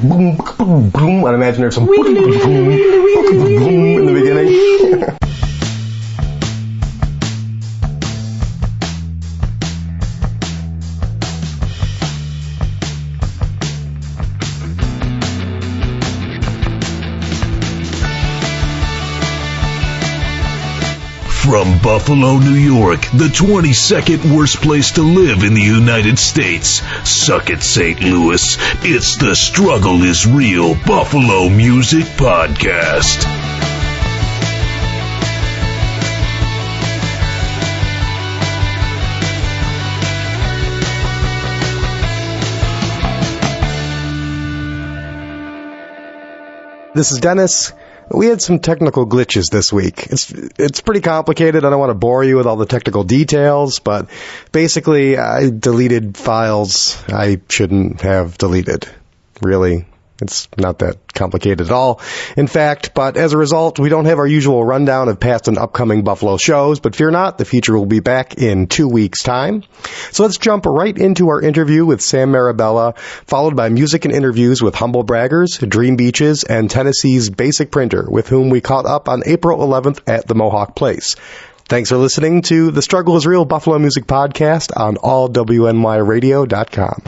boom, boom, boom. I'd imagine there's some boom in the beginning. From Buffalo, New York, the 22nd worst place to live in the United States. Suck it, St. Louis. It's the Struggle is Real Buffalo Music Podcast. This is Dennis. We had some technical glitches this week. It's pretty complicated. I don't want to bore you with all the technical details, but basically I deleted files I shouldn't have deleted. Really, it's not that complicated at all. In fact, but as a result, we don't have our usual rundown of past and upcoming Buffalo shows, but fear not, the feature will be back in 2 weeks' time. So let's jump right into our interview with Sam Marabella, followed by music and interviews with Humble Braggers, Dream Beaches, and Tennessee's Basic Printer, with whom we caught up on April 11th at the Mohawk Place. Thanks for listening to the Struggle is Real Buffalo Music Podcast on allwnyradio.com.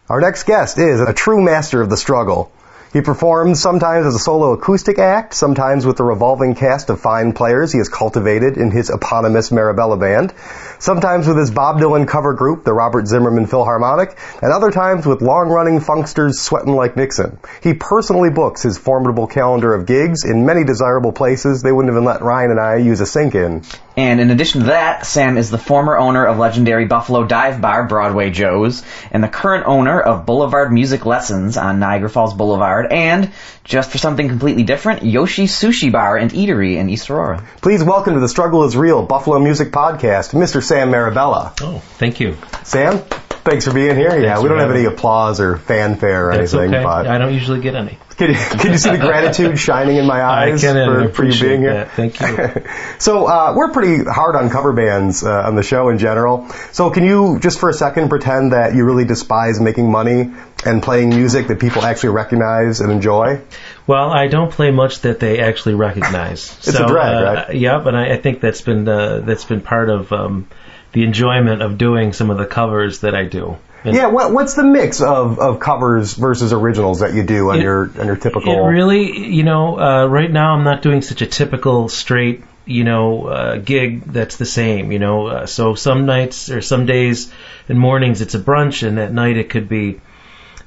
Our next guest is a true master of the struggle. He performs sometimes as a solo acoustic act, sometimes with the revolving cast of fine players he has cultivated in his eponymous Marabella band, sometimes with his Bob Dylan cover group, the Robert Zimmerman Philharmonic, and other times with long-running funksters sweating like Nixon. He personally books his formidable calendar of gigs in many desirable places they wouldn't even let Ryan and I use a sink in. And in addition to that, Sam is the former owner of legendary Buffalo Dive Bar, Broadway Joe's, and the current owner of Boulevard Music Lessons on Niagara Falls Boulevard, and, just for something completely different, Yoshi's Sushi Bar and Eatery in East Aurora. Please welcome to the Struggle is Real Buffalo Music Podcast, Mr. Sam Marabella. Oh, thank you. Sam, thanks for being here. Yeah, we don't have any applause or fanfare or That's anything, okay. but I don't usually get any. Can you see the gratitude shining in my eyes for you being here? That. Thank you. So we're pretty hard on cover bands on the show in general. So can you just for a second pretend that you really despise making money and playing music that people actually recognize and enjoy? Well, I don't play much that they actually recognize. It's a drag, right? Yeah, but I think that's been part of the enjoyment of doing some of the covers that I do. And yeah, what's the mix of covers versus originals that you do on your typical? It really, right now I'm not doing such a typical straight, gig that's the same, So some nights or some days and mornings it's a brunch, and at night it could be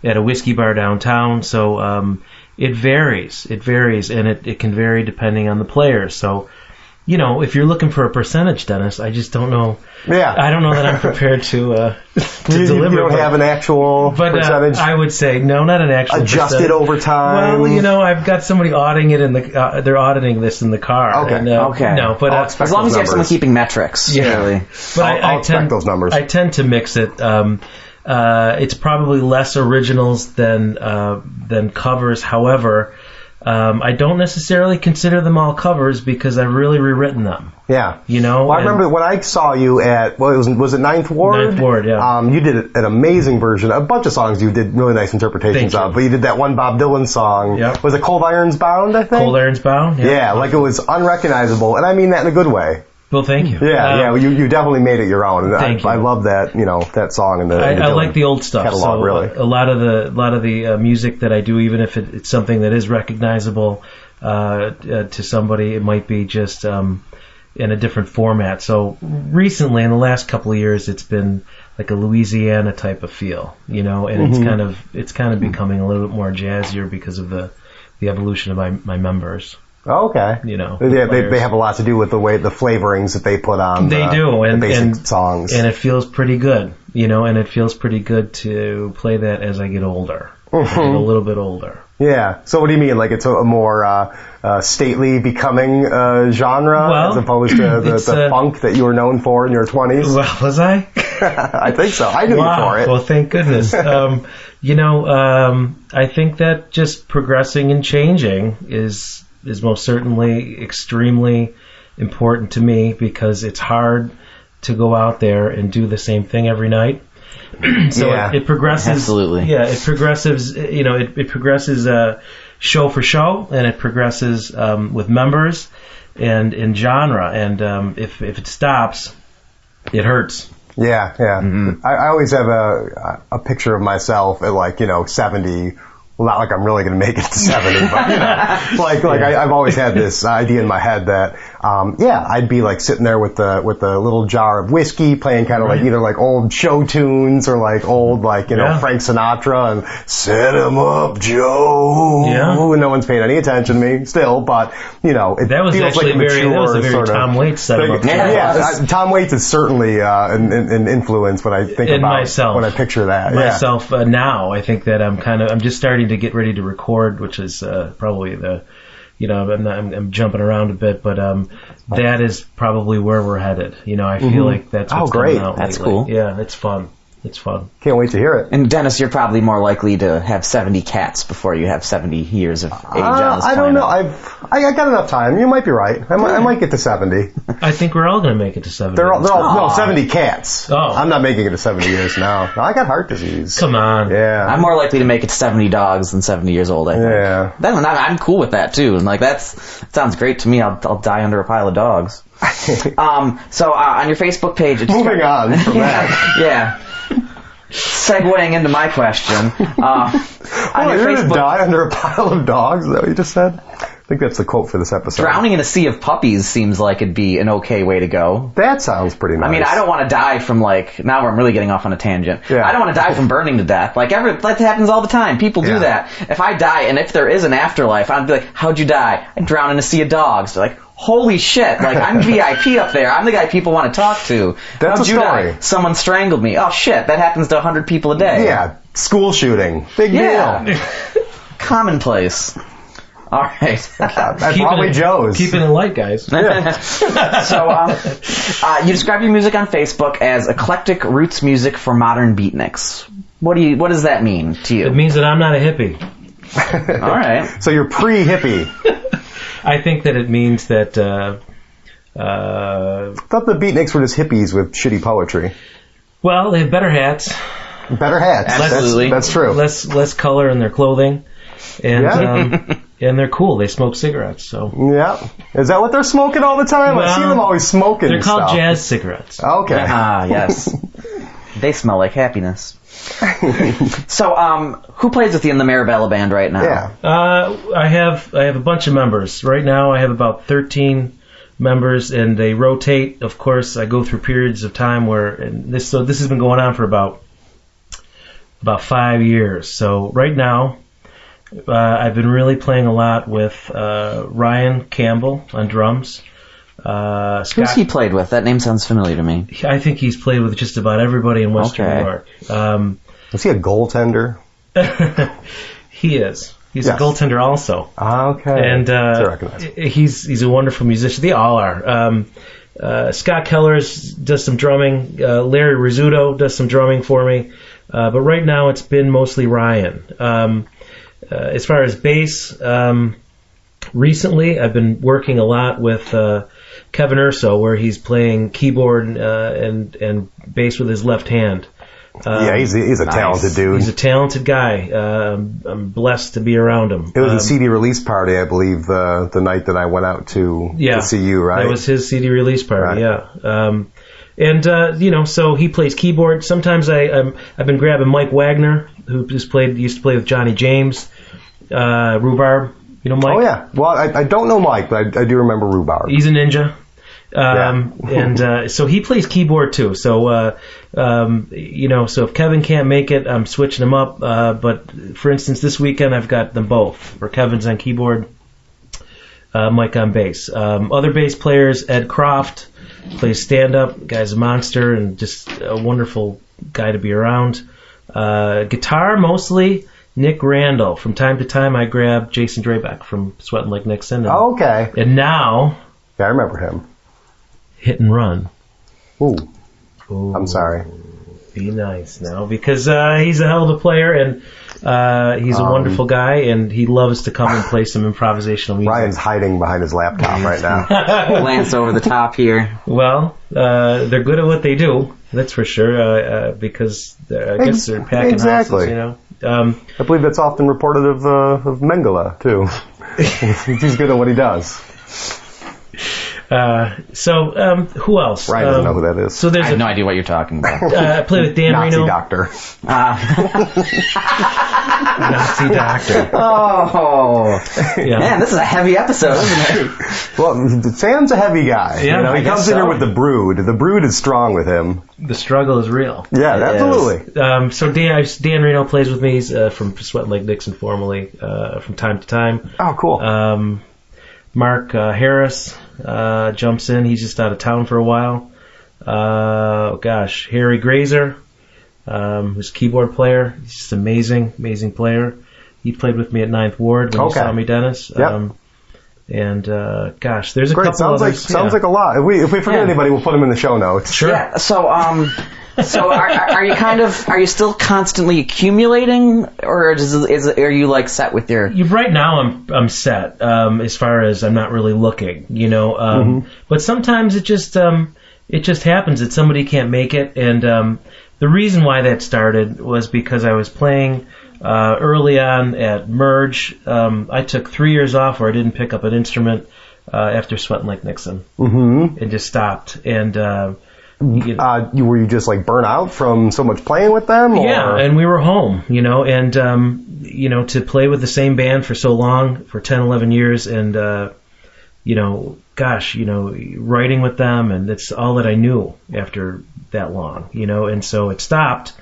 at a whiskey bar downtown. So it varies, and it can vary depending on the player. So, if you're looking for a percentage, Dennis, I just don't know. Yeah. I don't know that I'm prepared to deliver. You don't have an actual percentage? I would say, no, not an actual adjusted percentage. over time? Well, I've got somebody auditing it they're auditing this in the car. Okay. And, okay. No, but as long as you have someone keeping metrics. Yeah. Really. But I'll expect those numbers. I tend to mix it. It's probably less originals than covers. However, I don't necessarily consider them all covers because I've really rewritten them. Yeah. Well, I remember when I saw you at, was it Ninth Ward? Ninth Ward, yeah. You did an amazing version, a bunch of songs you did really nice interpretations of, but you did that one Bob Dylan song. Yep. Was it Cold Irons Bound, I think? Cold Irons Bound? Yeah, like it was unrecognizable, and I mean that in a good way. Well, thank you. Yeah, you definitely made it your own. And Thank you. I love that, that song and the I like the old stuff. Catalog, so really. A lot of the music that I do, even if it's something that is recognizable to somebody, it might be just in a different format. So recently, in the last couple of years, it's been like a Louisiana type of feel, and it's kind of becoming a little bit more jazzier because of the evolution of my members. Oh, okay. They have a lot to do with the way the flavorings that they put on. They do, and basic songs, and it feels pretty good, and it feels pretty good to play that as I get older, I get a little bit older. Yeah. So what do you mean? Like it's a more stately becoming genre as opposed to the funk that you were known for in your 20s? Well, was I? I think so. I knew you for it. Well, thank goodness. I think that just progressing and changing is most certainly extremely important to me because it's hard to go out there and do the same thing every night. So it progresses. Absolutely. Yeah, it progresses. It progresses show for show, and it progresses with members and in genre. And if it stops, it hurts. Yeah. Mm-hmm. I always have a picture of myself at 70. Well, not like I'm really going to make it to 70, but I've always had this idea in my head that I'd be sitting there with a little jar of whiskey, playing kind of either old show tunes or old Frank Sinatra and "Set 'em up, Joe." Yeah. And no one's paying any attention to me still, but it that was feels actually like a mature that was a very sort of Tom Waits set 'em up. Tom Waits is certainly an influence when I think about myself. When I picture that. Myself now, I think that I'm just starting to get ready to record, which is probably I'm jumping around a bit, but that is probably where we're headed. I feel like that's what's coming out That's lately. cool. Yeah, it's fun. It's fun. Can't wait to hear it. And Dennis, you're probably more likely to have 70 cats before you have 70 years of age on this I don't planet. know. I got enough time. You might be right. I might get to 70. I think we're all going to make it to 70. They're all 70 cats. Oh. I'm not making it to 70 years now. No, I got heart disease. Come on. Yeah. I'm more likely to make it to 70 dogs than 70 years old, I think. Yeah. I'm cool with that, too. And that sounds great to me. I'll die under a pile of dogs. So on your Facebook page... Moving on from that. Yeah. Segueing into my question. You're going to die under a pile of dogs? Is that what you just said? I think that's the quote for this episode. Drowning in a sea of puppies seems like it'd be an okay way to go. That sounds pretty nice. I mean, I don't want to die from now I'm really getting off on a tangent. Yeah. I don't want to die from burning to death. That happens all the time. People do that. If I die, and if there is an afterlife, I'd be like, how'd you die? I drowned in a sea of dogs. They're like, holy shit, I'm VIP up there. I'm the guy people want to talk to. That's how'd a you story. die? Someone strangled me. Oh shit, that happens to 100 people a day. Yeah, school shooting. Big deal. Commonplace. All right. At Broadway Joe's. Keeping it light, guys. So, you describe your music on Facebook as eclectic roots music for modern beatniks. What does that mean to you? It means that I'm not a hippie. All right. So you're pre-hippie. I think that it means that... I thought the beatniks were just hippies with shitty poetry. Well, they have better hats. Better hats. Absolutely. That's true. Less color in their clothing. And and they're cool. They smoke cigarettes. So yeah, is that what they're smoking all the time? Well, I see them always smoking. They're called stuff. jazz cigarettes. Okay. Yes. They smell like happiness. So, who plays with you in the Marabella band right now? Yeah. I have a bunch of members right now. I have about 13 members, and they rotate. Of course, I go through periods of time where this has been going on for about 5 years. So right now. I've been really playing a lot with Ryan Campbell on drums. Who's he played with? That name sounds familiar to me. I think he's played with just about everybody in Western New York. Is he a goaltender? He is. He's a goaltender also. Okay. And he's a wonderful musician. They all are. Scott Kellers does some drumming. Larry Rizzuto does some drumming for me. But right now it's been mostly Ryan. As far as bass, recently I've been working a lot with Kevin Urso, where he's playing keyboard and bass with his left hand. He's a talented dude. He's a talented guy. I'm blessed to be around him. It was a CD release party, I believe, the night that I went out to see you, right? It was his CD release party, right. And so he plays keyboard. Sometimes I've been grabbing Mike Wagner, who used to play with Johnny James, Rhubarb. You know Mike? Oh yeah. Well, I don't know Mike, but I do remember Rhubarb. He's a ninja. And so he plays keyboard too. So so if Kevin can't make it, I'm switching him up. But for instance, this weekend I've got them both. Where Kevin's on keyboard, Mike on bass. Other bass players, Ed Croft plays stand-up. Guy's a monster and just a wonderful guy to be around. Guitar mostly Nick Randall. From time to time I grab Jason Drabeck from Sweatin' Like Nixon. Okay. And now... Yeah, I remember him. Hit and Run. Ooh. I'm sorry. Be nice now, because he's a hell of a player, and he's a wonderful guy, and he loves to come and play some improvisational music. Ryan's hiding behind his laptop right now. Glance over the top here. Well, they're good at what they do, That's for sure. Because I guess they're packing houses, you know. I believe that's often reported of Mengele too. He's good at what he does. Who else? Ryan doesn't know who that is. So I have no idea what you're talking about. I play with Dan Nazi Reno. doctor. Nazi doctor. Oh, yeah. Man, this is a heavy episode, isn't it? Well, Sam's a a heavy guy. Yeah, he comes in here with the brood. The brood is strong with him. The struggle is real. Yeah, absolutely. So Dan Reno plays with me. He's from Sweat Lake Nixon formerly from time to time. Oh, cool. Mark Harris jumps in. He's just out of town for a while. Harry Grazer, who's a keyboard player. He's just amazing player. He played with me at Ninth Ward when you saw me, Dennis. Yep. There's a Great. couple others. Sounds like a lot. If we forget anybody, we'll put them in the show notes. Sure. Yeah. So are you still constantly accumulating, or are you like set with your? Right now, I'm set. As far as I'm not really looking, you know. But sometimes it just happens that somebody can't make it, and the reason why that started was because I was playing early on at Merge. I took 3 years off where I didn't pick up an instrument after Sweat Lake Nixon, and just stopped. And were you just like burnt out from so much playing with them? Or? Yeah, and we were home, you know, and to play with the same band for so long, for 10, 11 years, and writing with them, and it's all that I knew after that long, you know, and so it stopped.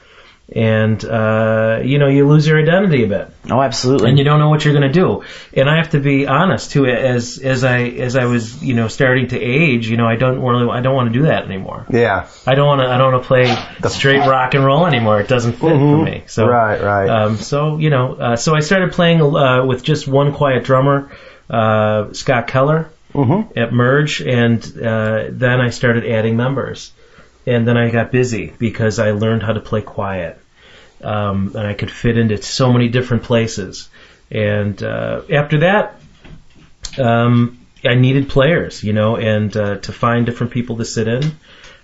And you lose your identity a bit. Oh, absolutely. And you don't know what you're going to do. And I have to be honest too. As I was starting to age, I don't want to do that anymore. Yeah. I don't want to play straight rock and roll anymore. It doesn't fit for me. So right. So I started playing with just one quiet drummer, Scott Keller, at Merge, and then I started adding members. And then I got busy because I learned how to play quiet. And I could fit into so many different places. And after that, I needed players, and to find different people to sit in.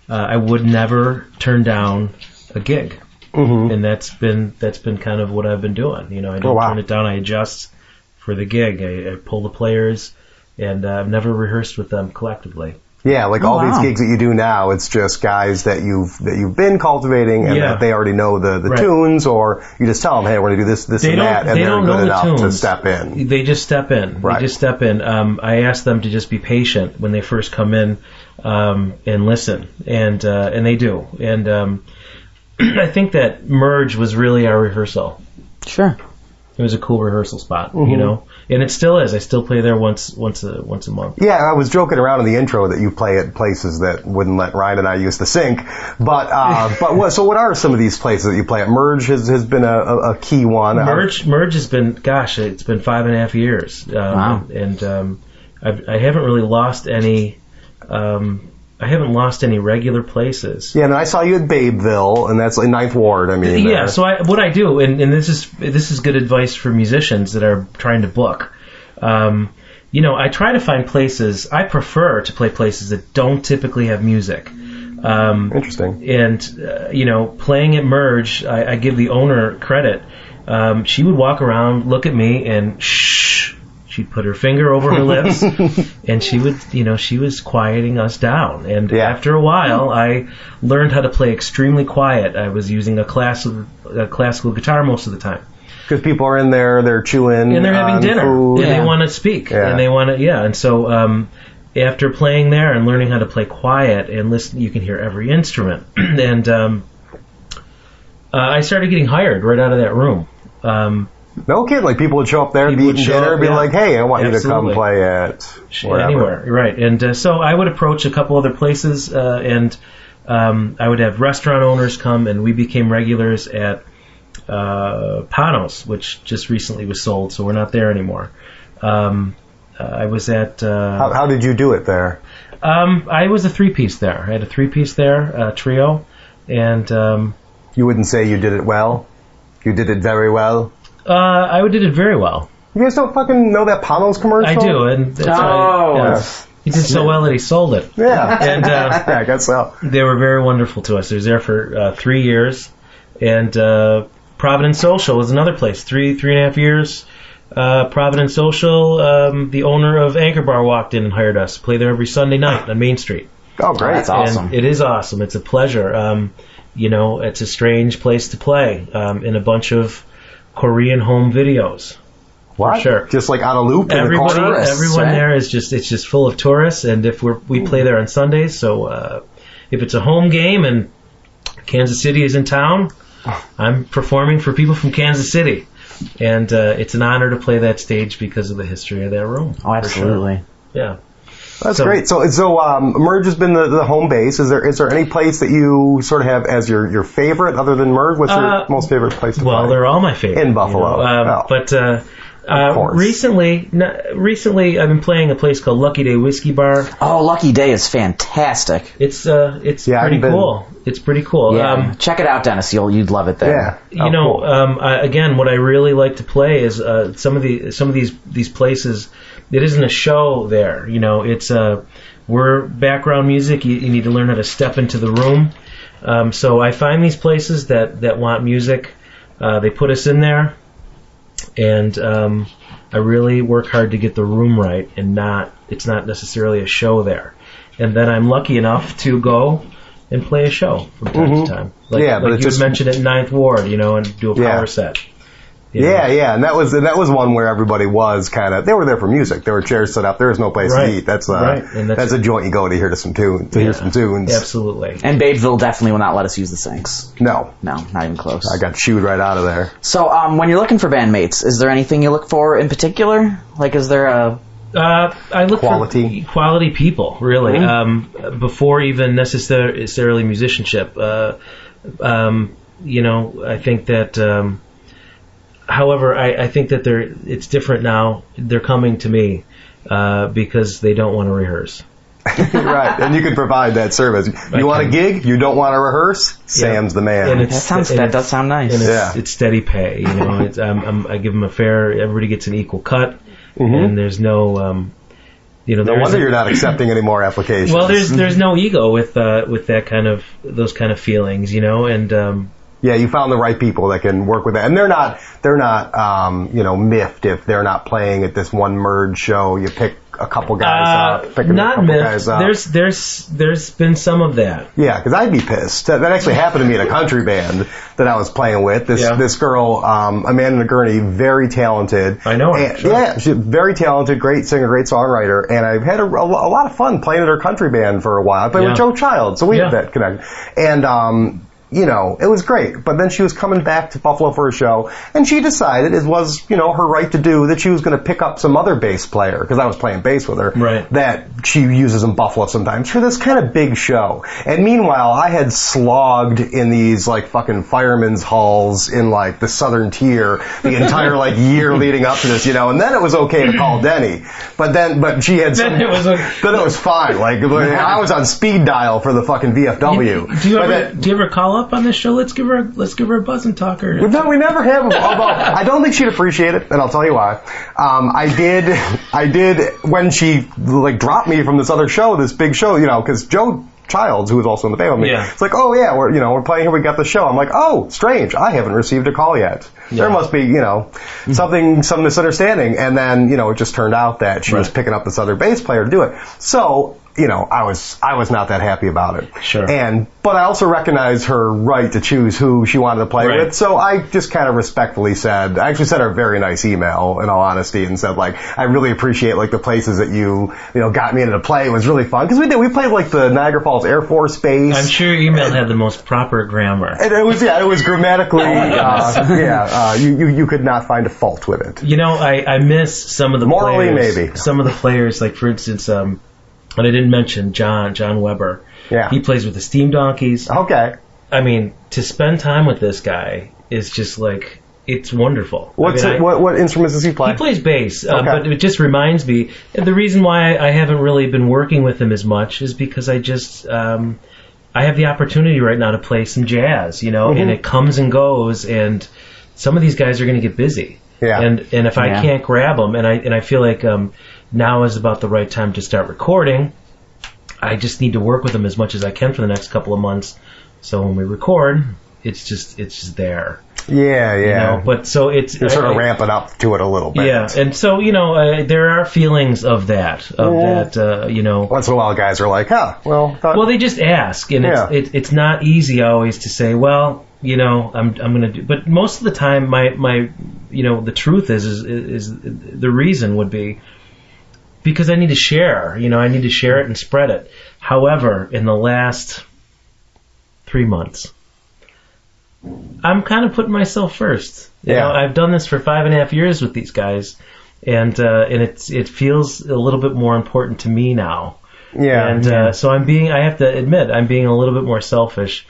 I would never turn down a gig. And that's been kind of what I've been doing. I don't turn it down. I adjust for the gig. I pull the players, and I've never rehearsed with them collectively. Yeah, like these gigs that you do now, it's just guys that you've been cultivating, and that they already know the tunes, or you just tell them, hey, we're going to do this, and that, and they're good enough to step in. They just step in. Right. They just step in. I ask them to just be patient when they first come in, and listen, and they do. And I think that Merge was really our rehearsal. Sure. It was a cool rehearsal spot, and it still is. I still play there once a month. Yeah, I was joking around in the intro that you play at places that wouldn't let Ryan and I use the sync. But what are some of these places that you play at? Merge has been a key one. Merge has been, it's been 5.5 years. Wow. And I haven't really lost any. I haven't lost any regular places. Yeah, and I saw you at Babeville, and that's like Ninth Ward. I mean, yeah. So what I do, and this is good advice for musicians that are trying to book. I try to find places. I prefer to play places that don't typically have music. Interesting. And playing at Merge, I give the owner credit. She would walk around, look at me, and shh. She'd put her finger over her lips, and she was quieting us down. And after a while, I learned how to play extremely quiet. I was using a classical guitar most of the time. Because people are in there, they're chewing, and they're having dinner, food. and they want to speak, and they want to, And so after playing there and learning how to play quiet and listen, you can hear every instrument. And I started getting hired right out of that room. No kid, like people would show up there, be eating dinner, be like, hey, I want you to come play at wherever. Anywhere, right. And so I would approach a couple other places, and I would have restaurant owners come, and we became regulars at Panos, which just recently was sold, so we're not there anymore. I was at... How did you do it there? I was a three-piece there. I had a three-piece there, a trio, and... you wouldn't say you did it well? You did it very well? I did it very well. You guys don't fucking know that Panos commercial? I do, and that's He did so well that he sold it. Yeah. And Yeah, I guess so. they were very wonderful to us. I was there for 3 years. And Providence Social was another place. 3.5 years. Providence Social, the owner of Anchor Bar walked in and hired us. Play there every Sunday night on Main Street. Oh, great. That's awesome. And it is awesome. It's a pleasure. It's a strange place to play in a bunch of Korean home videos. What? Sure. Just like on a loop in the corner? Everyone there is it's just full of tourists, and if we play there on Sundays, so if it's a home game and Kansas City is in town, I'm performing for people from Kansas City. And it's an honor to play that stage because of the history of that room. Oh, absolutely. Sure. Yeah. That's great. So Merge has been the home base. Is there any place that you sort of have as your favorite other than Merge? What's your most favorite place to play? Well, they're all my favorite. In Buffalo. But of course. recently I've been playing a place called Lucky Day Whiskey Bar. Oh, Lucky Day is fantastic. It's pretty cool. It's pretty cool. Yeah. Check it out, Dennis. You'd love it there. Yeah. Cool. Again, what I really like to play is some of these places. It isn't a show there. It's we're background music. You need to learn how to step into the room. So I find these places that want music. They put us in there, and I really work hard to get the room right, and it's not necessarily a show there. And then I'm lucky enough to go and play a show from time to time. Like you mentioned at Ninth Ward, and do a power set. Yeah, and that was one where everybody was they were there for music. There were chairs set up. There was no place to eat. That's a joint you go to hear some tunes. Absolutely. And Batesville definitely will not let us use the sinks. No, not even close. I got shooed right out of there. So, when you're looking for bandmates, is there anything you look for in particular? Like, is there a I look for quality people, really, before even necessarily musicianship. I think that. However, I think that it's different now. They're coming to me because they don't want to rehearse. Right, and you can provide that service. You want a gig? You don't want to rehearse? Sam's the man. And that does sound nice. And it's steady pay. I give them a fair. Everybody gets an equal cut, and there's no. No wonder you're not accepting any more applications. Well, there's no ego with those kind of feelings, and. Yeah, you found the right people that can work with that, and they're not miffed if they're not playing at this one Merge show. You pick a couple guys up, not miffed. There's been some of that. Yeah, because I'd be pissed. That actually happened to me in a country band that I was playing with. This girl, Amanda Gurney, very talented. I know her. Sure. Yeah, she's very talented, great singer, great songwriter, and I've had a lot of fun playing at her country band for a while. I played with Joe Child, so we had that connection. And it was great. But then she was coming back to Buffalo for a show, and she decided it was, her right to do that she was going to pick up some other bass player, because I was playing bass with her, that she uses in Buffalo sometimes for this kind of big show. And meanwhile, I had slogged in these, fucking firemen's halls in, the Southern Tier the entire, year leading up to this, and then it was okay to call Denny. But she had some... Then it was fine. I was on speed dial for the fucking VFW. Do you ever call up on this show? Let's give her a buzz and talk her. No, we never have. Although I don't think she'd appreciate it, and I'll tell you why. I did when she dropped me from this other show, this big show, because Joe Childs, who was also in the band with me, it's we're playing here. We got the show. I'm like, oh, strange. I haven't received a call yet. There must be some misunderstanding. And then it just turned out that she was picking up this other bass player to do it. So. I was not that happy about it. Sure. But I also recognized her right to choose who she wanted to play with. So I just kind of respectfully said, I actually sent her a very nice email, in all honesty, and said, I really appreciate, the places that you got me into to play. It was really fun. Because we played, the Niagara Falls Air Force Base. I'm sure your email had the most proper grammar. And it was grammatically, you could not find a fault with it. I miss some of the Morally, players. maybe. Some of the players, for instance, and I didn't mention John Weber. Yeah. He plays with the Steam Donkeys. Okay. I mean, to spend time with this guy is just it's wonderful. What instruments does he play? He plays bass, but it just reminds me, and the reason why I haven't really been working with him as much is because I just, I have the opportunity right now to play some jazz, and it comes and goes, and some of these guys are going to get busy. Yeah. And if I can't grab them, and I feel like now is about the right time to start recording, I just need to work with them as much as I can for the next couple of months. So when we record, it's just there. Yeah, yeah. You know? But so it's you're sort of ramping up to it a little bit. Yeah, and so there are feelings of that. Once in a while, guys are like, well, they just ask, and it's not easy always to say, well, I'm gonna do. But most of the time, my the truth is the reason would be because I need to share. I need to share it and spread it. However, in the last 3 months, I'm kind of putting myself first. You know, I've done this for 5.5 years with these guys, and it feels a little bit more important to me now. Yeah. And so I have to admit, I'm being a little bit more selfish,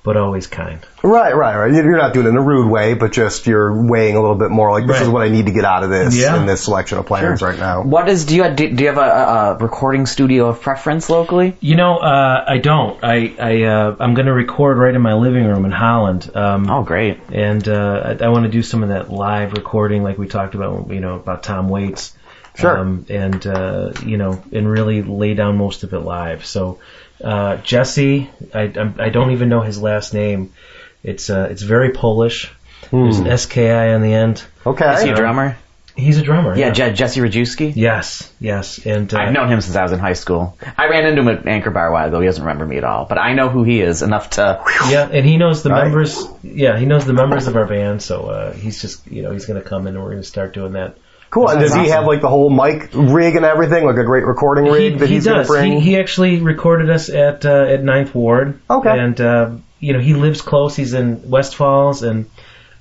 but always kind. Right. You're not doing it in a rude way, but just you're weighing a little bit more like, this is what I need to get out of this in this selection of players right now. Do you have a recording studio of preference locally? I don't. I'm going to record right in my living room in Holland. Oh, great. And I want to do some of that live recording like we talked about, about Tom Waits. Sure. And really lay down most of it live. So Jesse, I don't even know his last name. It's very Polish. There's an SKI on the end. Okay. Is he a drummer? He's a drummer. Yeah, Jesse Rajewski? Yes. And I've known him since I was in high school. I ran into him at Anchor Bar a while ago. He doesn't remember me at all, but I know who he is enough to... Yeah, and he knows the members. Yeah, he knows the members of our band, so he's just, he's going to come in and we're going to start doing that. Cool. And does he have like the whole mic rig and everything, like a great recording rig that he's going to bring? He actually recorded us at Ninth Ward. Okay. And he lives close. He's in West Falls, and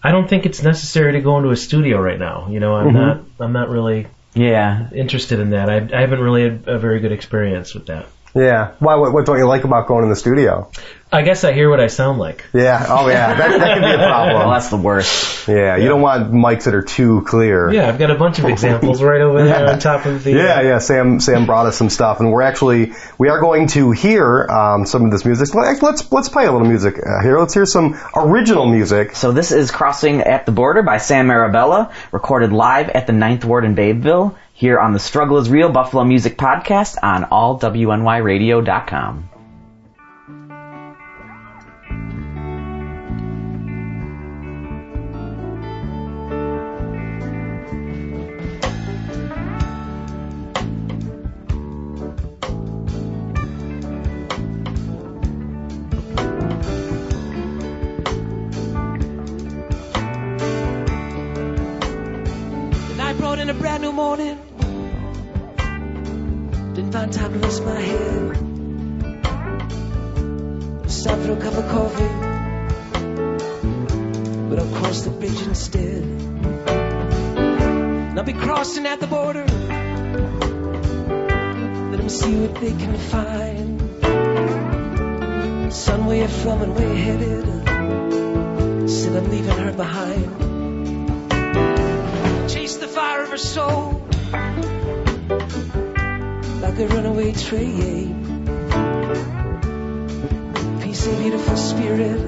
I don't think it's necessary to go into a studio right now. I'm not really interested in that. I haven't really had a very good experience with that. Yeah. Why? What don't you like about going in the studio? I guess I hear what I sound like. Yeah. Oh, yeah. That can be a problem. Well, that's the worst. Yeah. You don't want mics that are too clear. Yeah. I've got a bunch of examples right over there on top of the... Yeah. Sam brought us some stuff, and we are going to hear some of this music. Let's play a little music here. Let's hear some original music. So this is Crossing at the Border by Sam Marabella, recorded live at the Ninth Ward in Babeville, here on the Struggle is Real Buffalo Music Podcast on allwnyradio.com. In a brand new morning, didn't find time to rest my head. Stopped for a cup of coffee, but I'll cross the bridge instead. And I'll be crossing at the border, let them see what they can find. Son, where you from and where you headed? Said I'm leaving her behind. Chase the fire of her soul like a runaway train. Peace and beautiful spirit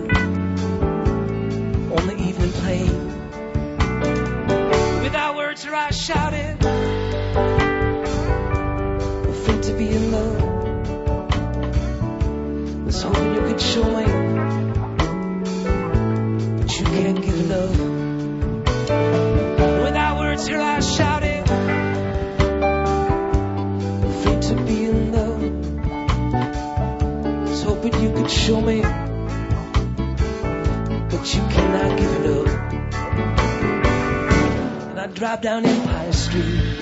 on the evening plain. Without words her eyes shouted, afraid to be in love. Was hoping you could show me, but you can't get enough. Her eyes shouting, afraid to be in love. Was hoping you could show me, but you cannot give it up. And I drive down Empire Street,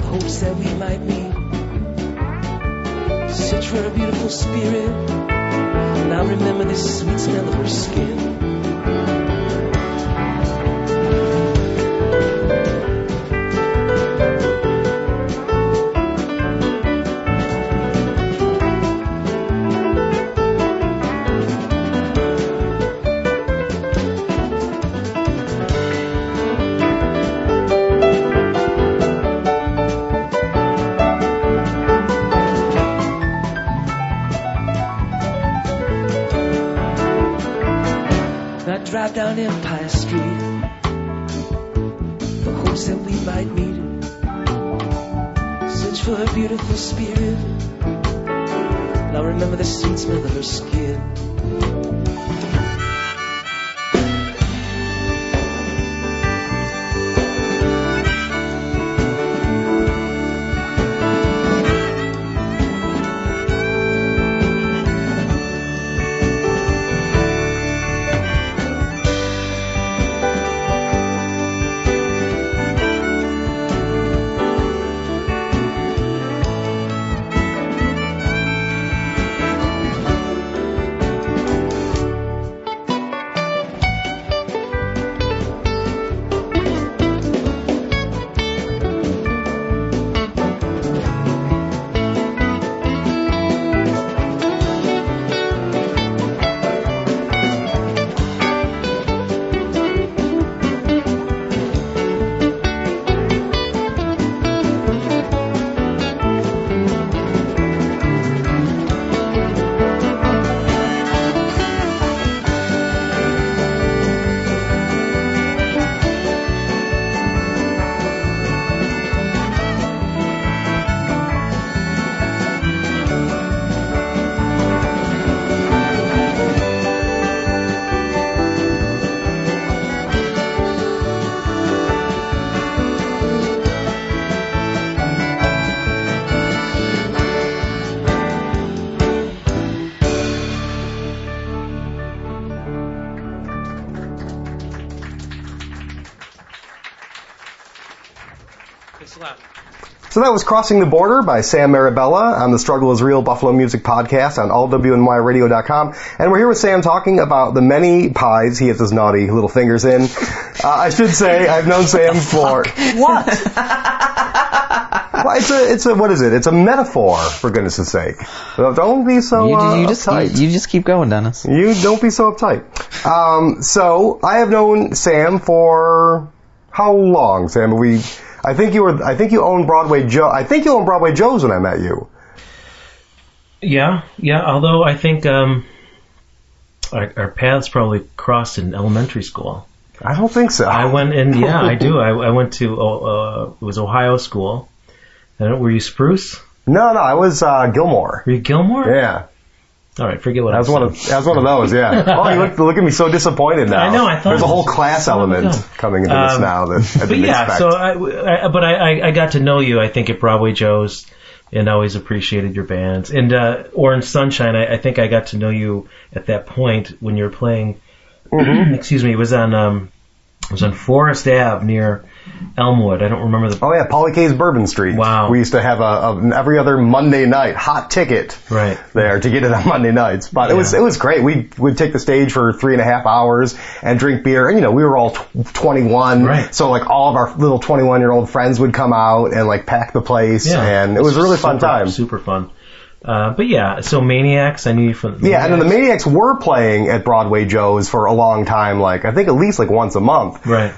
hopes that we might meet. Search for a beautiful spirit, and I remember the sweet smell of her skin. Drive down Empire Street, place that we might meet. Search for her beautiful spirit, and I'll remember the sweet smell of her skin. So that was Crossing the Border by Sam Marabella on the Struggle is Real Buffalo Music Podcast on allwnyradio.com. And we're here with Sam talking about the many pies he has his naughty little fingers in. I should say, I've known Sam for... What? Well, it's a, what is it? It's a metaphor, for goodness' sake. Don't be so uptight. You just keep going, Dennis. You don't be so uptight. So, I have known Sam for... How long, Sam? I think you owned Broadway Joe. I think you owned Broadway Joe's when I met you. Yeah. Although I think our paths probably crossed in elementary school. I don't think so. I went in. Yeah, I do. I went to it was Ohio school. Were you Spruce? No, I was Gilmore. Were you Gilmore? Yeah. All right, forget what I was. That was one of those. Yeah. Oh, you look at me so disappointed now. I know. I thought there's a whole class element coming into this now that I didn't expect. So I got to know you. I think at Broadway Joe's, and always appreciated your bands. And Orange Sunshine. I think I got to know you at that point when you were playing. Mm-hmm. Excuse me. It was on Forest Ave near Elmwood. I don't remember the... Oh, yeah, Polly K's Bourbon Street. Wow. We used to have an every other Monday night hot ticket there to get it on Monday nights. But it was great. We would take the stage for 3.5 hours and drink beer. And, we were all 21. Right. So, all of our little 21-year-old friends would come out and, pack the place. Yeah. And it was a really fun time. Super fun. But yeah, so Maniacs, I knew you from Maniacs. Yeah, and then the Maniacs were playing at Broadway Joe's for a long time, I think at least once a month. Right.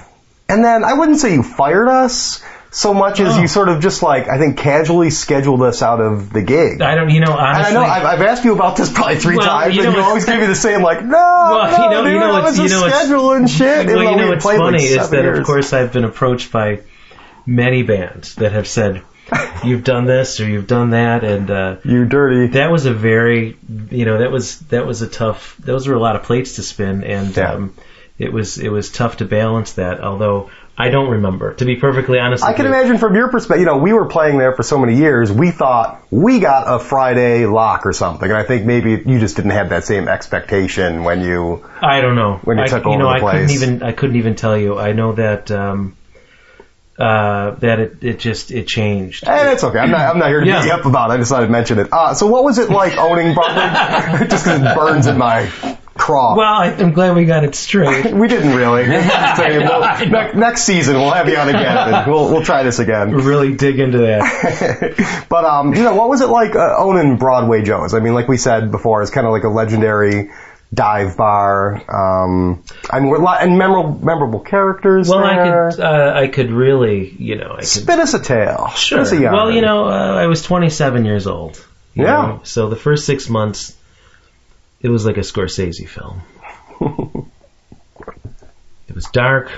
And then I wouldn't say you fired us so much as you sort of just I think casually scheduled us out of the gig. I don't, honestly. And I know I've asked you about this probably 3 times, and you always give me the same no, it's schedule and shit. Well, what's funny is that of course I've been approached by many bands that have said, you've done this or you've done that, and you dirty. That was a very, that was a tough. Those were a lot of plates to spin, and it was tough to balance that. Although I don't remember, to be perfectly honest. I can imagine from your perspective. We were playing there for so many years. We thought we got a Friday lock or something, and I think maybe you just didn't have that same expectation when you. I don't know. When you took over the place. I couldn't even tell you. I know that. That it changed. And it's okay. I'm not here to beat you up about it. I just thought I'd mention it. So what was it like owning Broadway? Just because it burns in my craw. Well, I'm glad we got it straight. We didn't really. Next season we'll have you on again, and we'll try this again. We'll really dig into that. But what was it like owning Broadway Joe's? I mean, like we said before, it's kind of like a legendary dive bar. And memorable characters. Well, there. I could really, spin us a tale. Sure. Spin us a yarn. Well, I was 27 years old. You know? So the first 6 months, it was like a Scorsese film. It was dark.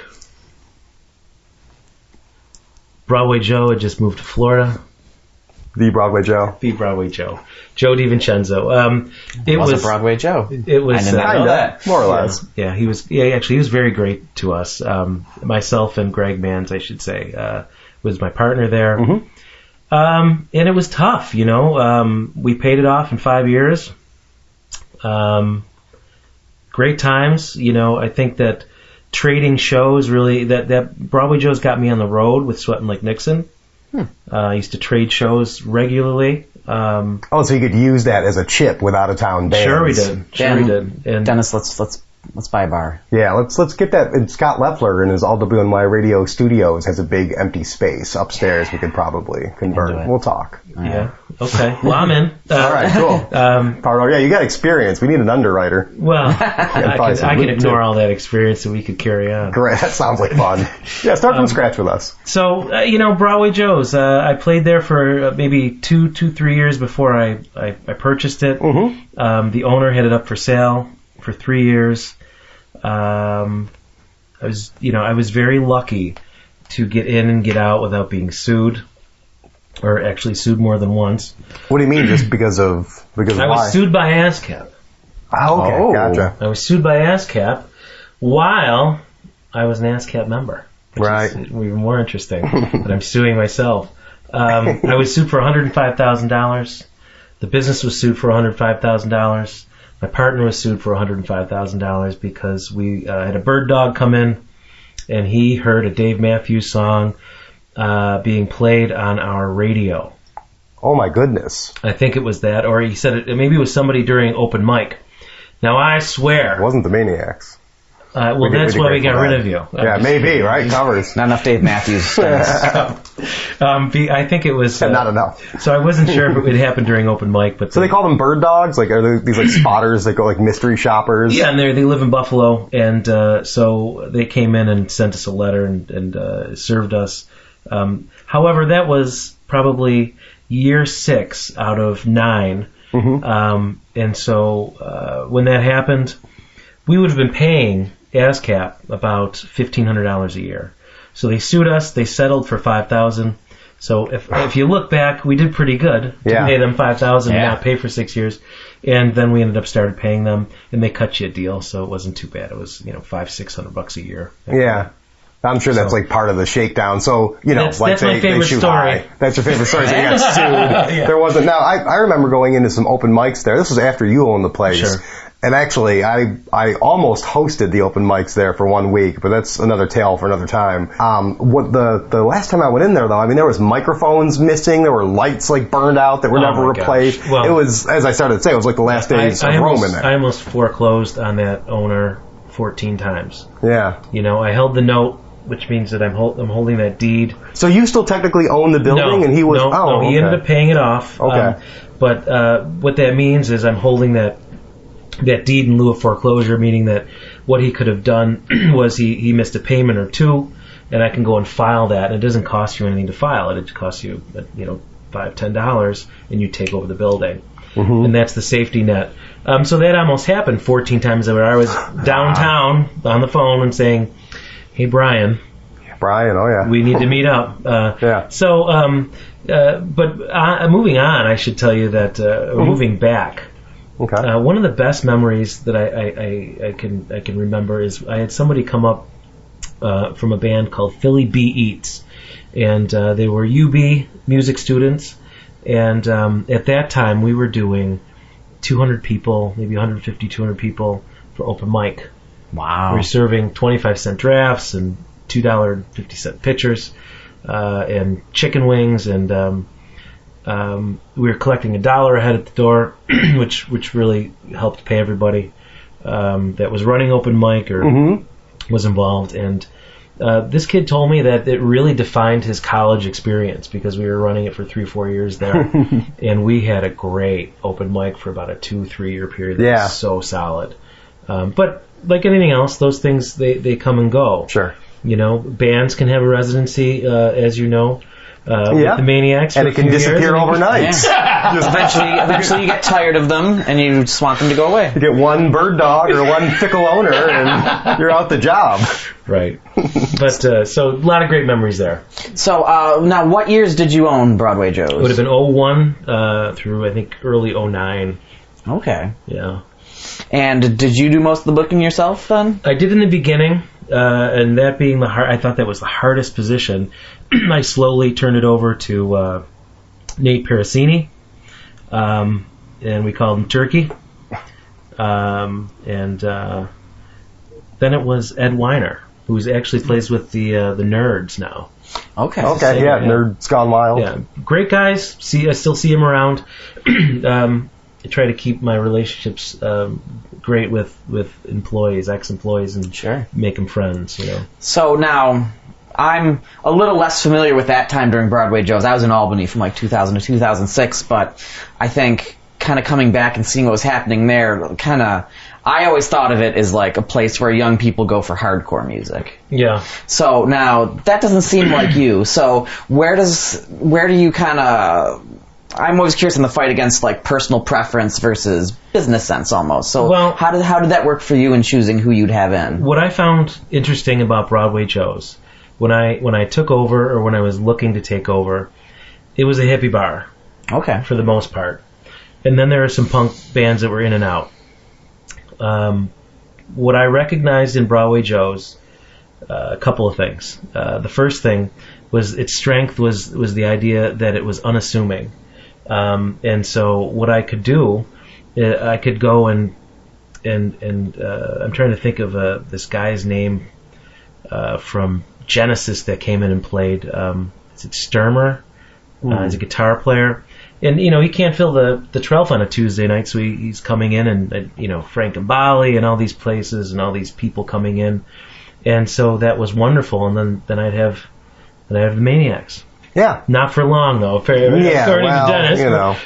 Broadway Joe had just moved to Florida. The Broadway Joe. The Broadway Joe. Joe DiVincenzo. It was Broadway Joe. It was I did not know that. More or less. Yeah, he was. Yeah, actually, he was very great to us. Myself and Greg Manns, I should say, was my partner there. Mm-hmm. And it was tough, you know. We paid it off in 5 years. Great times, you know. I think that trading shows really that Broadway Joe's got me on the road with Sweatin' Like Nixon. I used to trade shows regularly. So you could use that as a chip with out-of-town bands. Sure we did. And Dennis, let's buy a bar. Yeah, let's get that. And Scott Leffler in his All WNY Radio studios has a big empty space upstairs we could probably convert. We'll talk. Yeah. Okay. Well, I'm in. All right, cool. Pardo, yeah, you got experience. We need an underwriter. Well, I can ignore all that experience so we could carry on. Great. That sounds like fun. Yeah, start from scratch with us. So, you know, Broadway Joe's, I played there for maybe 3 years before I purchased it. Mm-hmm. The owner had it up for sale for 3 years. I was very lucky to get in and get out without being sued, or actually sued more than once. What do you mean? Just because of I why? was sued by ASCAP. Oh, okay, gotcha. I was sued by ASCAP while I was an ASCAP member. Which is even more interesting. But I'm suing myself. I was sued for $105,000. The business was sued for $105,000. My partner was sued for $105,000 because we had a bird dog come in, and he heard a Dave Matthews song being played on our radio. Oh my goodness! I think it was that, or he said maybe it was somebody during open mic. Now I swear, it wasn't the Maniacs. Well, that's why we got rid of you. Yeah, maybe, right? Covers. Not enough Dave Matthews. I think it was... not enough. So I wasn't sure if it would happen during open mic, but... So they call them bird dogs? Like, are these like spotters that go like mystery shoppers? Yeah, and they live in Buffalo, and so they came in and sent us a letter and served us. However, that was probably year 6 out of 9. Mm-hmm. And so when that happened, we would have been paying ASCAP about $1,500 a year. So they sued us. They settled for $5,000. So if you look back, we did pretty good to pay them $5,000 and not pay for 6 years. And then we ended up started paying them, and they cut you a deal, so it wasn't too bad. It was $500-$600 a year. Yeah. I'm sure that's like part of the shakedown. So, you know, that's my favorite story. High. That's your favorite story. So you got sued. Yeah. There wasn't. Now, I remember going into some open mics there. This was after you owned the place. Sure. And actually, I almost hosted the open mics there for 1 week, but that's another tale for another time. What the last time I went in there, though, I mean, there was microphones missing. There were lights like burned out that were never replaced. Well, it was, as I started to say, it was like the last days of Rome in there. I almost foreclosed on that owner 14 times. Yeah. You know, I held the note, which means that I'm holding that deed. So you still technically own the building, and he was... No, he ended up paying it off. Okay. But what that means is I'm holding that deed in lieu of foreclosure, meaning that what he could have done was he missed a payment or two, and I can go and file that. And it doesn't cost you anything to file it. It costs you, $5-10, and you take over the building. Mm-hmm. And that's the safety net. So that almost happened 14 times. I was downtown on the phone and saying, "Hey, Brian, oh yeah, we need to meet up." Yeah. So, but moving on, I should tell you that moving back. Okay. One of the best memories that I can remember is I had somebody come up from a band called Philly B Eats, and they were UB music students, and at that time we were doing 200 people, maybe 150, 200 people for open mic. Wow. We were serving 25-cent drafts and $2.50 pitchers, and chicken wings, and we were collecting $1 a head at the door, which really helped pay everybody that was running open mic or was involved. And this kid told me that it really defined his college experience because we were running it for 3-4 years there, and we had a great open mic for about a 2-3 year period. That was so solid. But like anything else, those things they come and go. Sure. You know, bands can have a residency, as you know. With the Maniacs, and it can disappear overnight. Eventually you get tired of them and you just want them to go away. You get one bird dog or one fickle owner and you're out the job. Right. But, so a lot of great memories there. So, now what years did you own Broadway Joe's? It would have been 01 through, I think, early 09. Okay. Yeah. And did you do most of the booking yourself then? I did in the beginning, and that being I thought that was the hardest position. I slowly turned it over to Nate Parasini, and we called him Turkey. And then it was Ed Weiner, who actually plays with the Nerds now. Okay. Okay, yeah, Nerds Gone Wild. Yeah, great guys. I still see him around. I try to keep my relationships great with employees, ex-employees, and make them friends. So now, I'm a little less familiar with that time during Broadway Joe's. I was in Albany from like 2000 to 2006, but I think kind of coming back and seeing what was happening there, I always thought of it as like a place where young people go for hardcore music. Yeah. So now, that doesn't seem like you. So where do you kind of... I'm always curious in the fight against like personal preference versus business sense almost. So how did that work for you in choosing who you'd have in? What I found interesting about Broadway Joe's, when I took over or when I was looking to take over, it was a hippie bar. Okay. For the most part. And then there are some punk bands that were in and out. What I recognized in Broadway Joe's, a couple of things. The first thing was its strength was the idea that it was unassuming. And so what I could do, I could go and I'm trying to think of this guy's name from Genesis that came in and played. Is it Sturmer? He's a guitar player. And, he can't fill the 12th on a Tuesday night, so he's coming in and, Frank and Bali and all these places and all these people coming in. And so that was wonderful. And then I'd have the Maniacs. Yeah. Not for long, though. According to Dennis.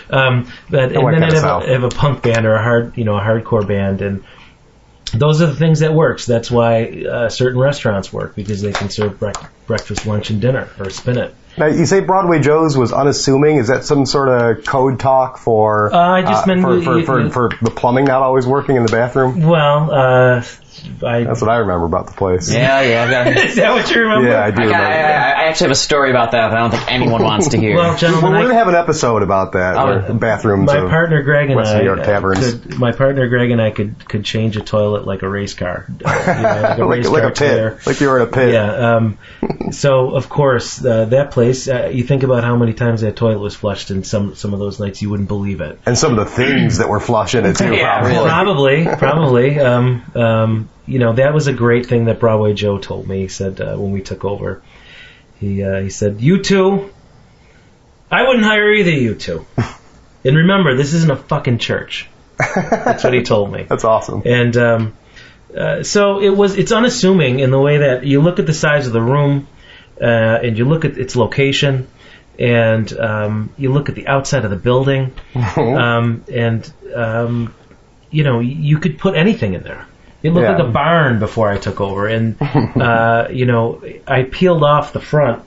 And then I'd have a punk band or a hardcore band. And those are the things that works. That's why certain restaurants work, because they can serve breakfast, lunch, and dinner, or spin it. Now, you say Broadway Joe's was unassuming. Is that some sort of code talk for I just meant for the plumbing not always working in the bathroom? Well, that's what I remember about the place. Yeah. Is that what you remember? Yeah, I do remember. I actually have a story about that I don't think anyone wants to hear. Well, gentlemen, we're going to have an episode about that. Bathrooms. My partner Greg and Western New York taverns. My partner Greg and I could change a toilet like a race car, like a race car a pit, like you were in a pit. Yeah. So of course that place. You think about how many times that toilet was flushed, and some of those nights you wouldn't believe it. And some of the things that were flushed in it too. Yeah, probably. Probably. That was a great thing that Broadway Joe told me. He said when we took over, he said, "You two, I wouldn't hire either of you two. And remember, this isn't a fucking church." That's what he told me. That's awesome. And so it's unassuming in the way that you look at the size of the room, and you look at its location, and you look at the outside of the building, you could put anything in there. It looked like a barn before I took over, and I peeled off the front.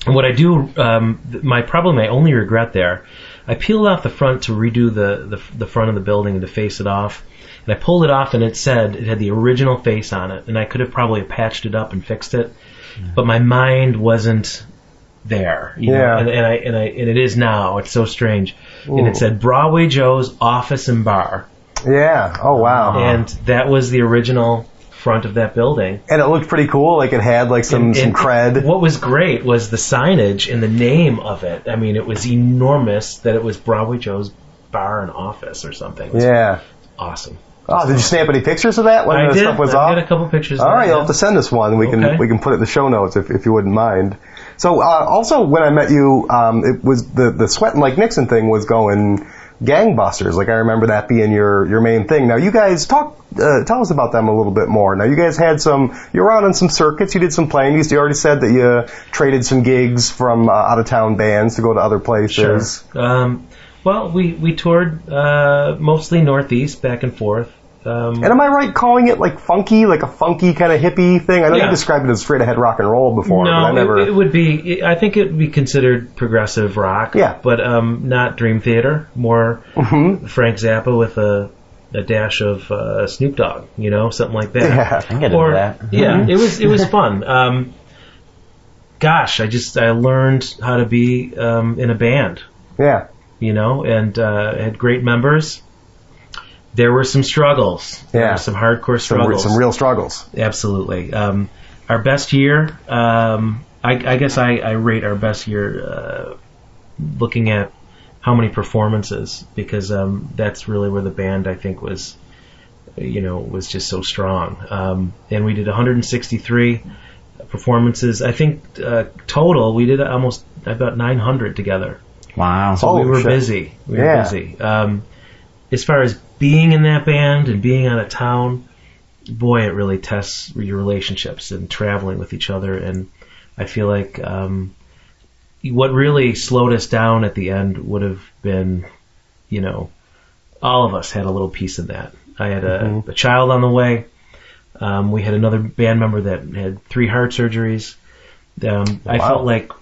And what I do, my only regret there, I peeled off the front to redo the front of the building and to face it off. And I pulled it off, and it had the original face on it, and I could have probably patched it up and fixed it, but my mind wasn't there. You know? And it is now. It's so strange. Ooh. And it said Broadway Joe's Office and Bar. Yeah. Oh, wow. And that was the original front of that building. And it looked pretty cool. Like it had like some cred. What was great was the signage and the name of it. I mean, it was enormous that it was Broadway Joe's Bar and Office or something. It was awesome. Oh, did you snap any pictures of that when the stuff was off? I did a couple pictures. All right, you'll have to send us one. We can put it in the show notes if you wouldn't mind. So also when I met you, it was the Sweatin' Like Nixon thing was going gangbusters. Like I remember that being your main thing. Now you guys tell us about them a little bit more. Now you guys had you were out on some circuits, you did some playing. You already said that you traded some gigs from out of town bands to go to other places. Sure. Well, we toured mostly Northeast, back and forth. And am I right calling it like funky, like a funky kind of hippie thing? I know you described it as straight ahead rock and roll before, no, but I never... it would be, I think it would be considered progressive rock, but not Dream Theater, more Frank Zappa with a dash of Snoop Dogg, something like that. Yeah, I can get into that. Yeah, it was fun. Gosh, I learned how to be in a band. Yeah. And had great members. There were some struggles. Yeah. There were some hardcore struggles. Some real struggles. Absolutely. Our best year, I guess I rate our best year looking at how many performances, because that's really where the band, I think, was just so strong. And we did 163 performances. I think total, we did almost about 900 together. Wow. So we were busy. We were busy. As far as being in that band and being out of town, boy, it really tests your relationships and traveling with each other. And I feel like what really slowed us down at the end would have been, all of us had a little piece in that. I had a child on the way. We had another band member that had 3 heart surgeries. I felt like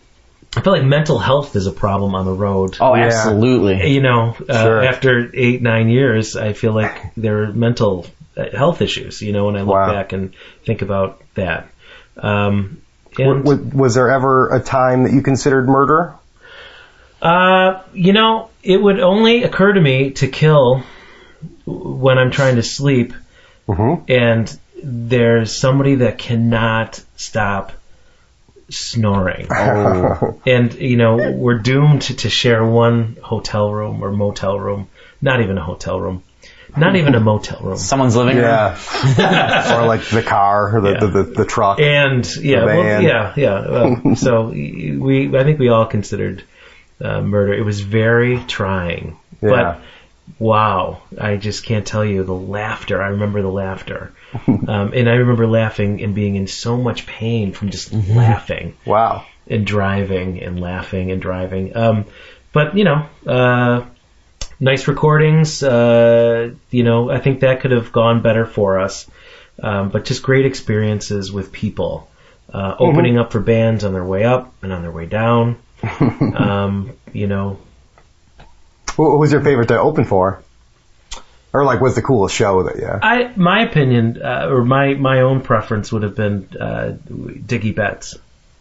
mental health is a problem on the road. Oh, absolutely. After 8-9 years, I feel like there are mental health issues, when I look back and think about that. Was there ever a time that you considered murder? It would only occur to me to kill when I'm trying to sleep, and there's somebody that cannot stop snoring. And, we're doomed to share one hotel room or motel room. Not even a hotel room. Not even a motel room. Someone's living room. Or like the car or the truck. And, the van. So I think we all considered murder. It was very trying. Yeah. But, wow, I just can't tell you the laughter. I remember the laughter. And I remember laughing and being in so much pain from just laughing. Wow. And driving and laughing and driving. But, nice recordings. I think that could have gone better for us. But just great experiences with people. Opening up for bands on their way up and on their way down. What was your favorite to open for? Or what's the coolest show that my opinion, or my own preference would have been Diggy Betts.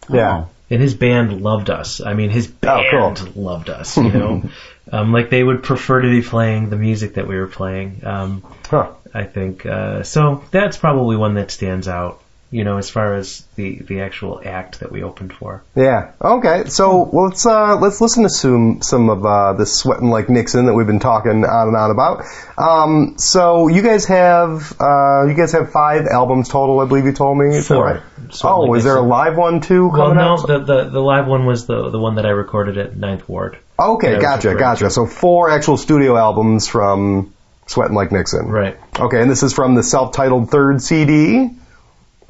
Yeah. And his band loved us. I mean, his band loved us, they would prefer to be playing the music that we were playing. I think, so that's probably one that stands out, as far as the actual act that we opened for. Yeah. Okay. So let's listen to some of this Sweatin' Like Nixon that we've been talking on and on about. So you guys have 5 albums total, I believe you told me. 4. Right? Is there a live one too? Well, no. The live one was the one that I recorded at 9th Ward. Okay. Gotcha. So 4 actual studio albums from Sweatin' Like Nixon. Right. Okay. And this is from the self-titled 3rd CD.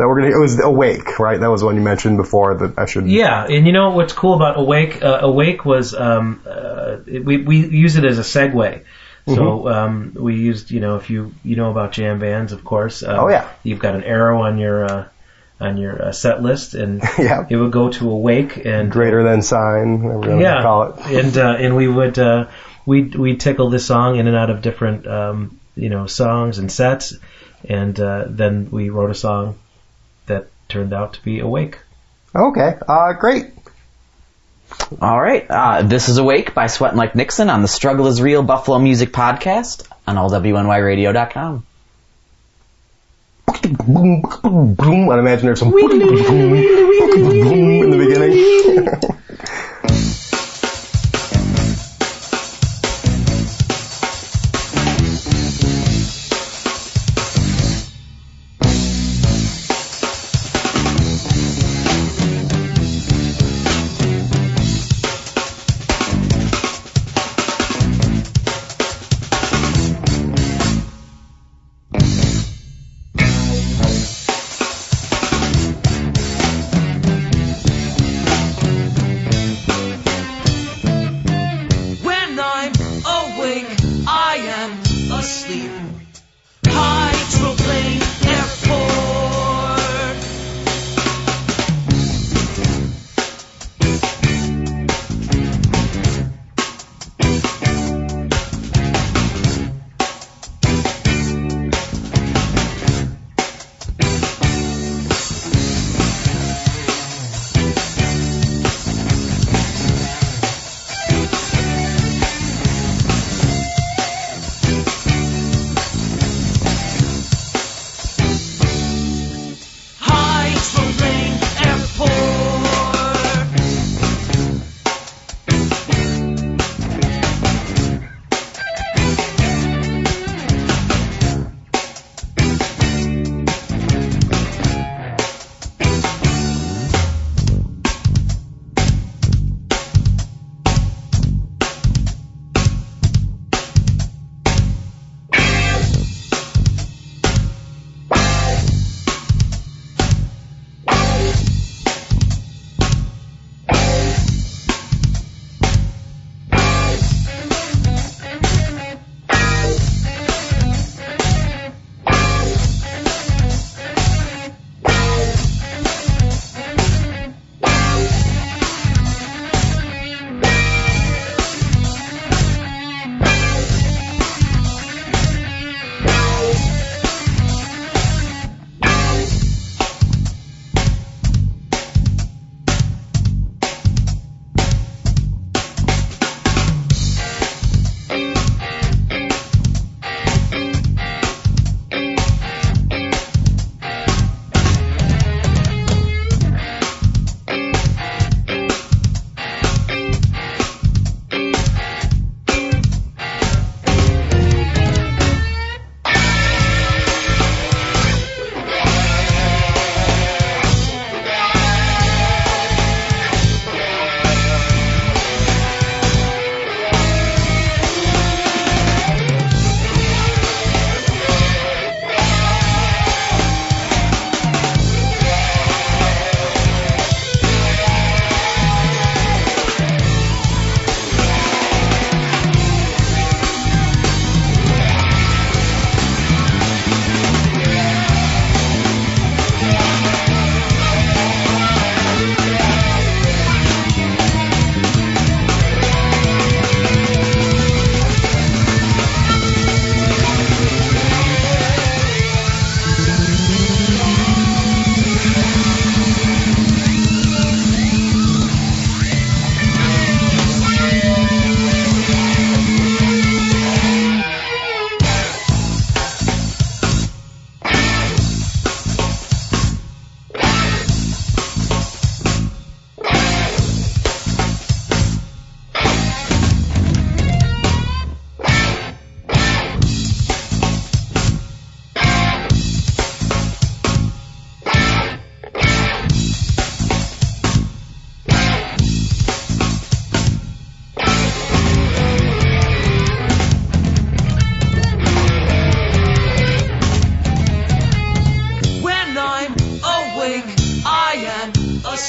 It was Awake, right? That was one you mentioned before that I should... Yeah, and what's cool about Awake? Awake was, we use it as a segue. So we used, if you know about jam bands, of course. You've got an arrow on your set list, and it would go to Awake and greater than sign, whatever you want to call it. And we would we'd tickle this song in and out of different songs and sets, and then we wrote a song that turned out to be Awake. Okay, great. All right, this is Awake by Sweatin' Like Nixon on the Struggle is Real Buffalo Music Podcast on allwnyradio.com. I'd imagine there's some in the beginning.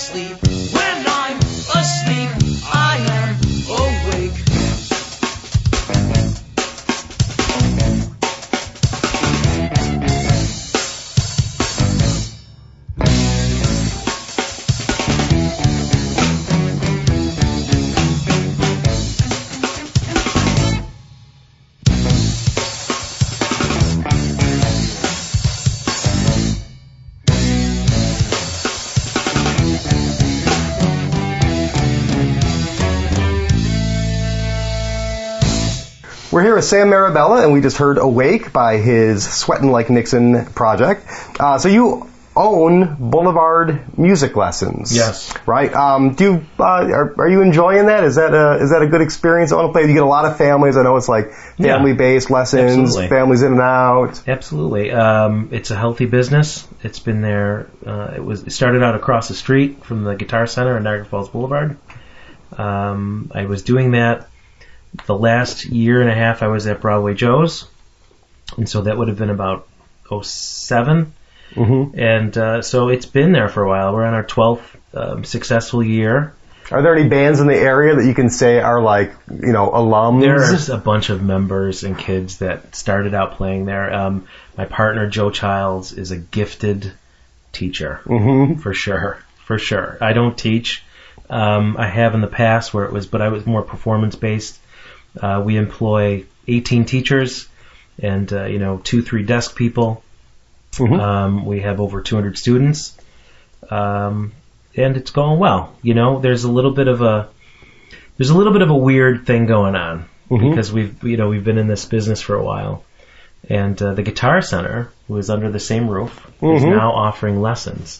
sleep. When I'm asleep, I am awake. We're here with Sam Marabella, and we just heard Awake by his Sweatin' Like Nixon project. So you own Boulevard Music Lessons. Yes. Right? Are you enjoying that? Is that a good experience? I want to play. You get a lot of families. I know it's like family-based lessons, absolutely. families in and out. Absolutely. It's a healthy business. It's been there. It started out across the street from the Guitar Center on Niagara Falls Boulevard. I was doing that. The last year and a half I was at Broadway Joe's, and so that would have been about 2007. Mm-hmm. And so it's been there for a while. We're on our 12th successful year. Are there any bands in the area that you can say are like, alums? There's a bunch of members and kids that started out playing there. My partner, Joe Childs, is a gifted teacher, for sure. I don't teach. I have in the past but I was more performance-based. We employ 18 teachers and, 2-3 desk people. Mm-hmm. We have over 200 students. And it's going well. There's a little bit of a weird thing going on because we've been in this business for a while. And the Guitar Center, who is under the same roof, is now offering lessons.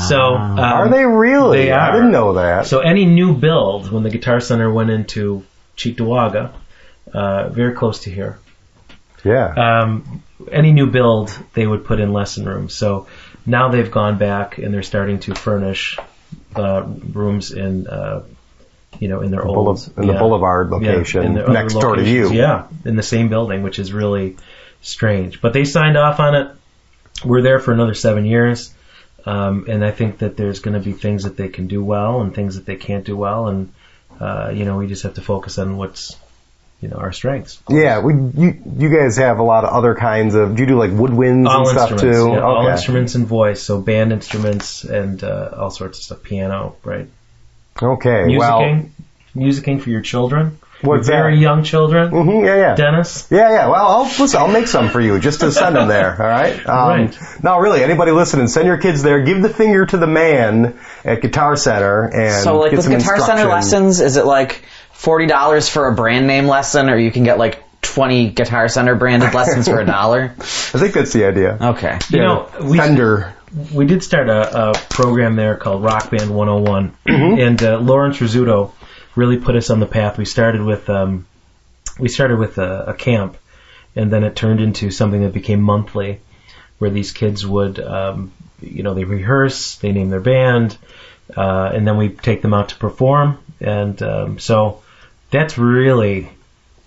So are they really? They are. I didn't know that. So any new build, when the Guitar Center went into Cheektowaga, very close to here, any new build, they would put in lesson rooms. So now they've gone back and they're starting to furnish rooms in their the Boulevard location next door to you. Yeah, in the same building, which is really strange. But they signed off on it. We're there for another 7 years. And I think that there's going to be things that they can do well and things that they can't do well, and we just have to focus on what's our strengths. Yeah, you guys have a lot of other kinds of. Do you do like woodwinds and stuff too? Yeah, okay. All instruments and voice, so band instruments and all sorts of stuff, piano, right? Okay, musicking for your children. What's very that? Young children. Mm-hmm, yeah. Dennis? Yeah. Well, I'll make some for you just to send them there, all right? Right. No, really, anybody listening, send your kids there. Give the finger to the man at Guitar Center and So, like, get with some Guitar Center instruction. lessons, is it like $40 for a brand name lesson, or you can get like 20 Guitar Center branded lessons for $1? I think that's the idea. Okay. Fender. We did start a program there called Rock Band 101, and Lawrence Rizzuto really put us on the path. We started with a camp, and then it turned into something that became monthly, where these kids would, they rehearse, they name their band, and then we take them out to perform, and so that's really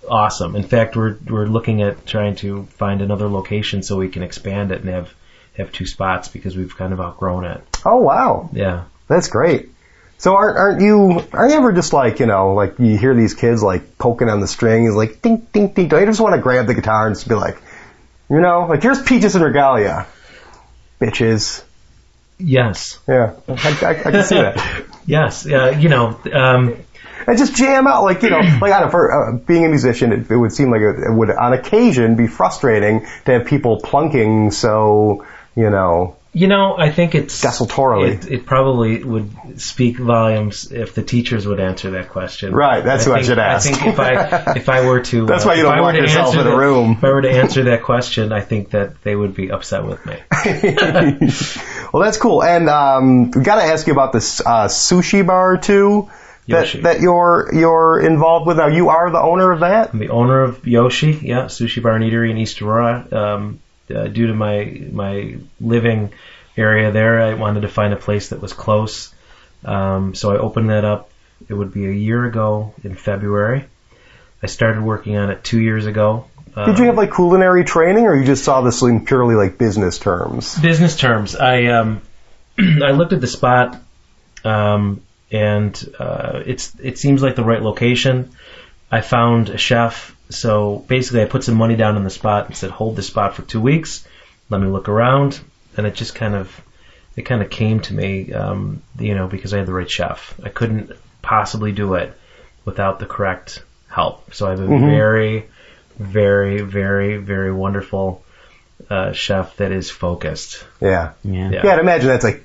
awesome. In fact, we're looking at trying to find another location so we can expand it and have 2 spots because we've kind of outgrown it. Oh wow. Yeah. That's great. So aren't you ever just like you hear these kids like poking on the strings, like ding ding ding? Don't you just want to grab the guitar and just be like, here's Peaches and Regalia, bitches. Yes. Yeah, I can see that. Yes. And just jam out, like for being a musician, it would seem like it would on occasion be frustrating to have people plunking so. I think it's desultorily. It probably would speak volumes if the teachers would answer that question. Right, that's who I should ask. I think if I were to, that's why you don't lock yourself in a room. If I were to answer that question, I think that they would be upset with me. Well, that's cool, and we got to ask you about this sushi bar too. That you're involved with now. You are the owner of that? I'm the owner of Yoshi, Sushi Bar and Eatery in East Aurora. Due to my living area there, I wanted to find a place that was close. So I opened that up. It would be a year ago in February. I started working on it 2 years ago. Did you have like culinary training, or you just saw this in purely like business terms? Business terms. I looked at the spot it seems like the right location. I found a chef, so basically I put some money down on the spot and said, hold this spot for 2 weeks, let me look around, and it just kind of came to me, because I had the right chef. I couldn't possibly do it without the correct help. So I have a very, very, very, very wonderful chef that is focused. Yeah. I'd imagine that's a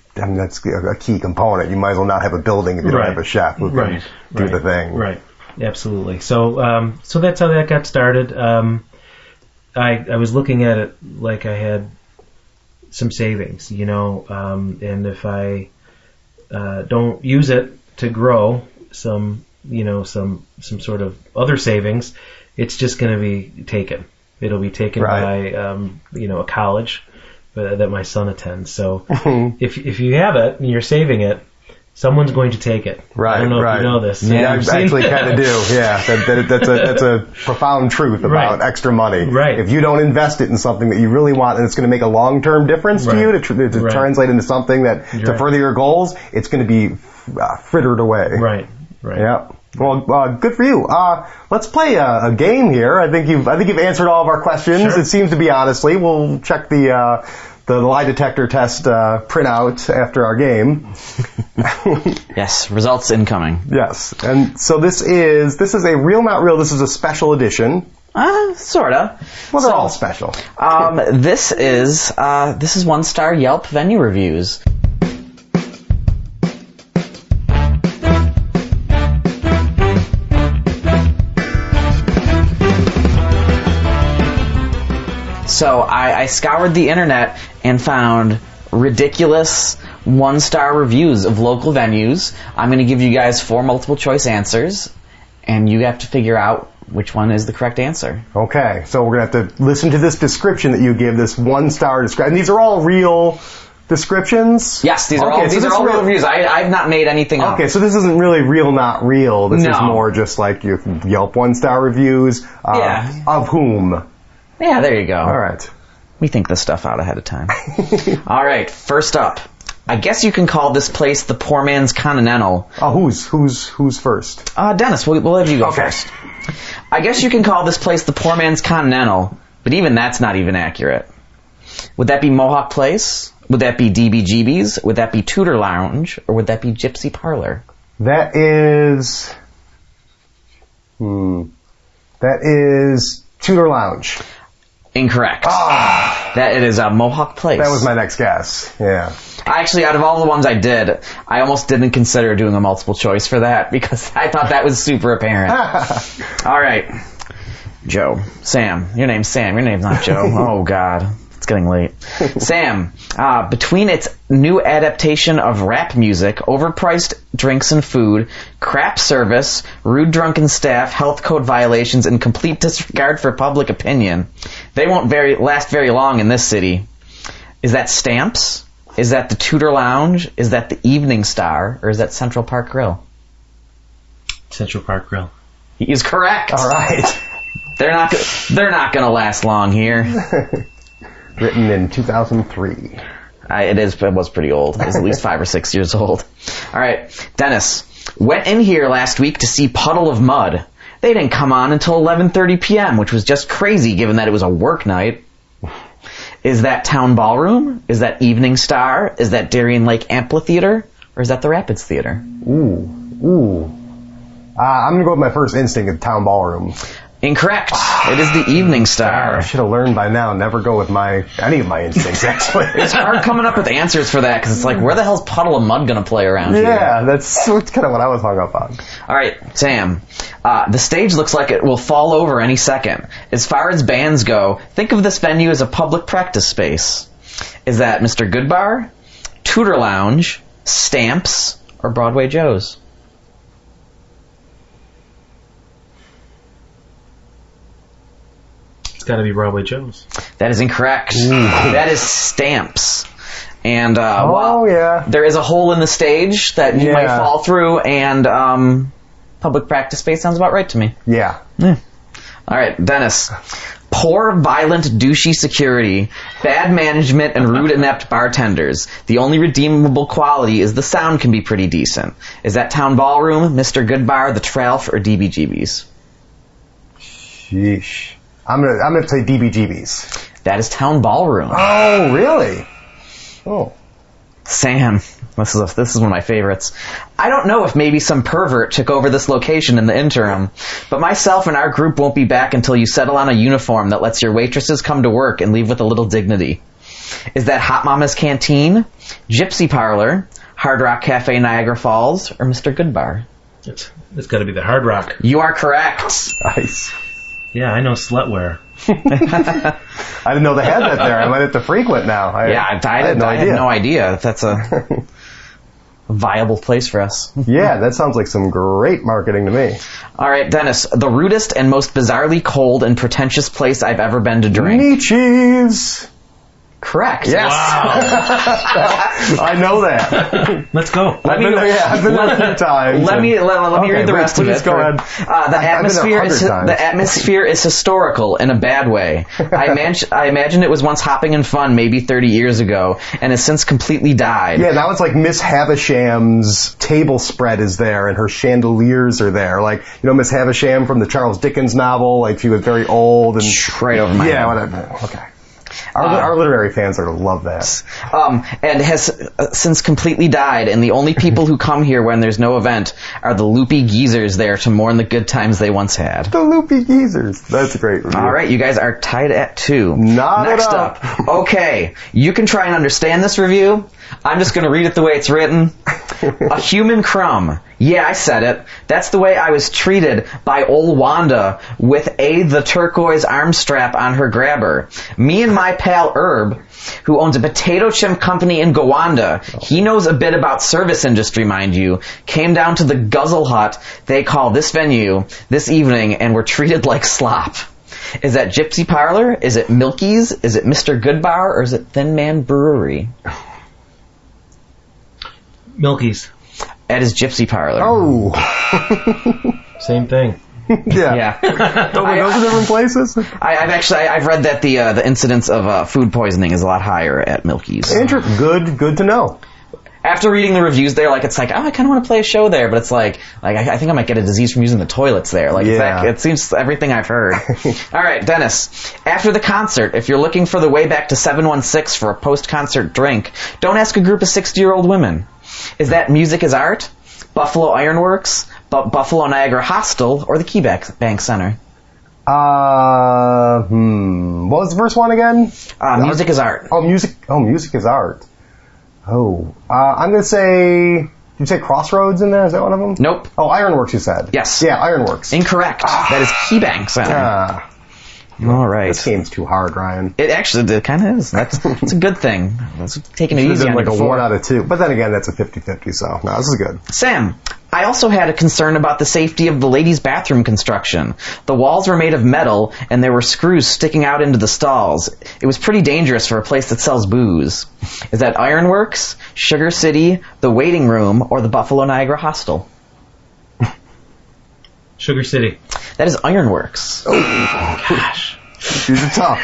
key component. You might as well not have a building if you don't have a chef who can do the thing. Right. Absolutely. So that's how that got started. I was looking at it like I had some savings, and if I don't use it to grow some sort of other savings, it's just going to be taken. It'll be taken by a college that my son attends. So if you have it and you're saving it, someone's going to take it. Right. I don't know if you know this. Yeah, I actually kind of do. Yeah, that's a profound truth about extra money. Right. If you don't invest it in something that you really want and it's going to make a long-term difference to you to translate into something that to further your goals, it's going to be frittered away. Right. Yeah. Well, good for you. Let's play a game here. I think you've answered all of our questions. Sure. It seems to be, honestly. We'll check the lie detector test printout after our game. Yes, results incoming. Yes, and so this is a real, not real. This is a special edition. Sorta. Well, they're all special. This is 1-star Yelp venue reviews. So I scoured the internet and found ridiculous 1-star reviews of local venues. I'm going to give you guys 4 multiple choice answers, and you have to figure out which one is the correct answer. Okay, so we're going to have to listen to this description that you give, this 1-star description. And these are all real descriptions? Yes, these are all real reviews. I've not made anything up. Okay, so this isn't really real, not real. This is more just like your Yelp 1-star reviews. Of whom? Yeah, there you go. All right. We think this stuff out ahead of time. All right, first up. I guess you can call this place the Poor Man's Continental. Who's first? Dennis, we'll have you go first. I guess you can call this place the Poor Man's Continental, but even that's not even accurate. Would that be Mohawk Place? Would that be DBGB's? Would that be Tudor Lounge? Or would that be Gypsy Parlor? That is Tudor Lounge. Incorrect. That it is Mohawk Place. That was my next guess. Yeah. Actually, out of all the ones I did, I almost didn't consider doing a multiple choice for that because I thought that was super apparent. All right. Joe. Sam. Your name's Sam. Your name's not Joe. Oh, God. It's getting late. Sam, between its new adaptation of rap music, overpriced drinks and food, crap service, rude drunken staff, health code violations, and complete disregard for public opinion, they won't last very long in this city. Is that Stamps? Is that the Tudor Lounge? Is that the Evening Star? Or is that Central Park Grill? Central Park Grill. He is correct. All right. They're not going to last long here. Written in 2003. It was pretty old. It was at least 5 or 6 years old. All right, Dennis. Went in here last week to see Puddle of Mud. They didn't come on until 11:30 p.m., which was just crazy given that it was a work night. Is that Town Ballroom? Is that Evening Star? Is that Darien Lake Amphitheater? Or is that the Rapids Theater? Ooh. I'm going to go with my first instinct of Town Ballroom. Incorrect. It is the Evening Star. I should have learned by now. Never go with any of my instincts, actually. It's hard coming up with answers for that because it's like, where the hell's Puddle of Mud going to play around here? Yeah, that's kind of what I was hung up on. All right, Sam. The stage looks like it will fall over any second. As far as bands go, think of this venue as a public practice space. Is that Mr. Goodbar, Tudor Lounge, Stamps, or Broadway Joe's? Got to be Broadway Joe's. That is incorrect. That is Stamps. And yeah, there is a hole in the stage that you might fall through, and public practice space sounds about right to me. Yeah. All right, Dennis. Poor, violent, douchey security, bad management, and rude, inept bartenders. The only redeemable quality is the sound can be pretty decent. Is that Town Ballroom, Mr. Goodbar, The Tralf, or DBGB's? Sheesh. I'm gonna say DBGB's. That is Town Ballroom. Oh, really? Oh. Sam, this is one of my favorites. I don't know if maybe some pervert took over this location in the interim, but myself and our group won't be back until you settle on a uniform that lets your waitresses come to work and leave with a little dignity. Is that Hot Mama's Canteen, Gypsy Parlor, Hard Rock Cafe Niagara Falls, or Mr. Goodbar? It's got to be the Hard Rock. You are correct. Nice. Yeah, I know slutwear. I didn't know they had that there. I might have to frequent now. I had no idea. That's a viable place for us. Yeah, that sounds like some great marketing to me. All right, Dennis, the rudest and most bizarrely cold and pretentious place I've ever been to drink. Nietzsche's. Correct. Yes. Wow. I know that. Let's go. I've been there a few times. Let me read the rest of it. Go ahead. The atmosphere is historical in a bad way. I imagine it was once hopping and fun maybe 30 years ago and has since completely died. Yeah, now it's like Miss Havisham's table spread is there and her chandeliers are there. Like, you know Miss Havisham from the Charles Dickens novel? Like, she was very old and... Right over my head. Yeah, whatever. Okay. Our literary fans are going to love that. And has since completely died, and the only people who come here when there's no event are the loopy geezers there to mourn the good times they once had. The loopy geezers. That's a great review. All right, you guys are tied at 2. Next up. Okay, you can try and understand this review. I'm just going to read it the way it's written. A human crumb. Yeah, I said it. That's the way I was treated by old Wanda with the turquoise arm strap on her grabber. Me and my pal Herb, who owns a potato chip company in Gowanda, he knows a bit about service industry, mind you, came down to the guzzle hut they call this venue this evening and were treated like slop. Is that Gypsy Parlor? Is it Milky's? Is it Mr. Goodbar? Or is it Thin Man Brewery? Milky's. That is Gypsy Parlor. Oh. Same thing. Yeah. Those are different places? I've read that the incidence of food poisoning is a lot higher at Milky's. Good to know. After reading the reviews there, it's like, I kind of want to play a show there, but it's like I think I might get a disease from using the toilets there. It seems everything I've heard. All right, Dennis. After the concert, if you're looking for the way back to 716 for a post-concert drink, don't ask a group of 60-year-old women. Is that Music is Art, Buffalo Ironworks, Buffalo Niagara Hostel, or the Key Bank Center? What was the first one again? Music is Art. Music is Art. I'm going to say... Did you say Crossroads in there? Is that one of them? Nope. Oh, Ironworks you said. Yes. Yeah, Ironworks. Incorrect. That is Key Bank Center. All right. This game's too hard, Ryan. It kind of is. That's a good thing. That's taking it easy on like a before. 1 out of 2. But then again, that's a 50-50, so no, this is good. Sam, I also had a concern about the safety of the ladies' bathroom construction. The walls were made of metal, and there were screws sticking out into the stalls. It was pretty dangerous for a place that sells booze. Is that Ironworks, Sugar City, the Waiting Room, or the Buffalo Niagara Hostel? Sugar City. That is Ironworks. Oh, gosh. These are tough.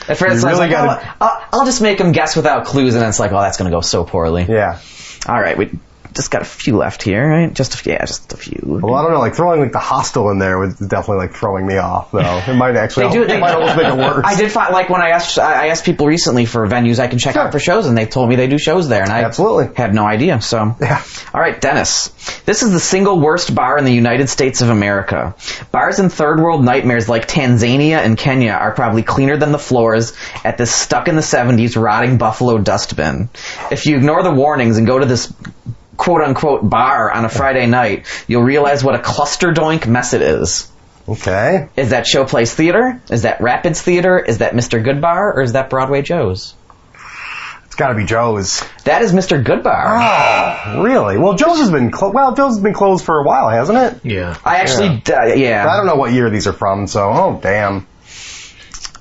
At first, it's really I'll just make them guess without clues, and then it's like, oh, that's going to go so poorly. Yeah. All right, we just got a few left here, right? Just a few. Well, I don't know. Throwing the hostel in there was definitely throwing me off, though. It might actually might almost make it worse. I did find when I asked people recently for venues I can check out for shows, and they told me they do shows there, and I had no idea. So, yeah. All right, Dennis. This is the single worst bar in the United States of America. Bars in third world nightmares like Tanzania and Kenya are probably cleaner than the floors at this stuck-in-the-70s rotting Buffalo dustbin. If you ignore the warnings and go to this quote-unquote bar on a Friday night, you'll realize what a cluster-doink mess it is. Okay. Is that Showplace Theater? Is that Rapids Theater? Is that Mr. Goodbar? Or is that Broadway Joe's? It's got to be Joe's. That is Mr. Goodbar. Oh, really? Well, Joe's has been Joe's has been closed for a while, hasn't it? Yeah. I actually, I don't know what year these are from, so, damn.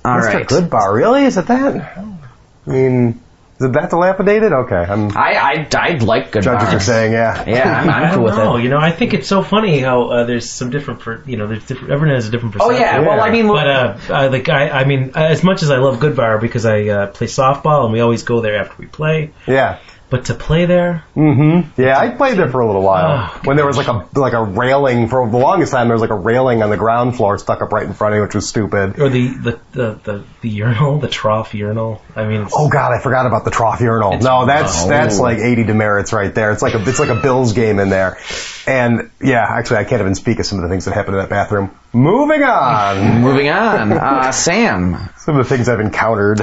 All right. Mr. Goodbar, really? Is it that? I mean... Is it that dilapidated? Okay. I like good Judges bars. are saying, yeah. Yeah, I'm cool with it. You know, I think it's so funny how there's some different, there's different. Everyone has a different Oh perception. yeah, well I mean, But I mean, as much as I love Good Bar because I play softball and we always go there after we play. Yeah. But to play there, Yeah, I played there for a little while. Oh, when there was like a railing for the longest time. There was like a railing on the ground floor stuck up right in front of you, which was stupid. or the urinal, the trough urinal. I mean, it's, Oh God, I forgot about the trough urinal. No, that's like 80 demerits right there. It's like a Bills game in there. And yeah, actually, I can't even speak of some of the things that happened in that bathroom. Moving on. moving on. Sam. Some of the things I've encountered.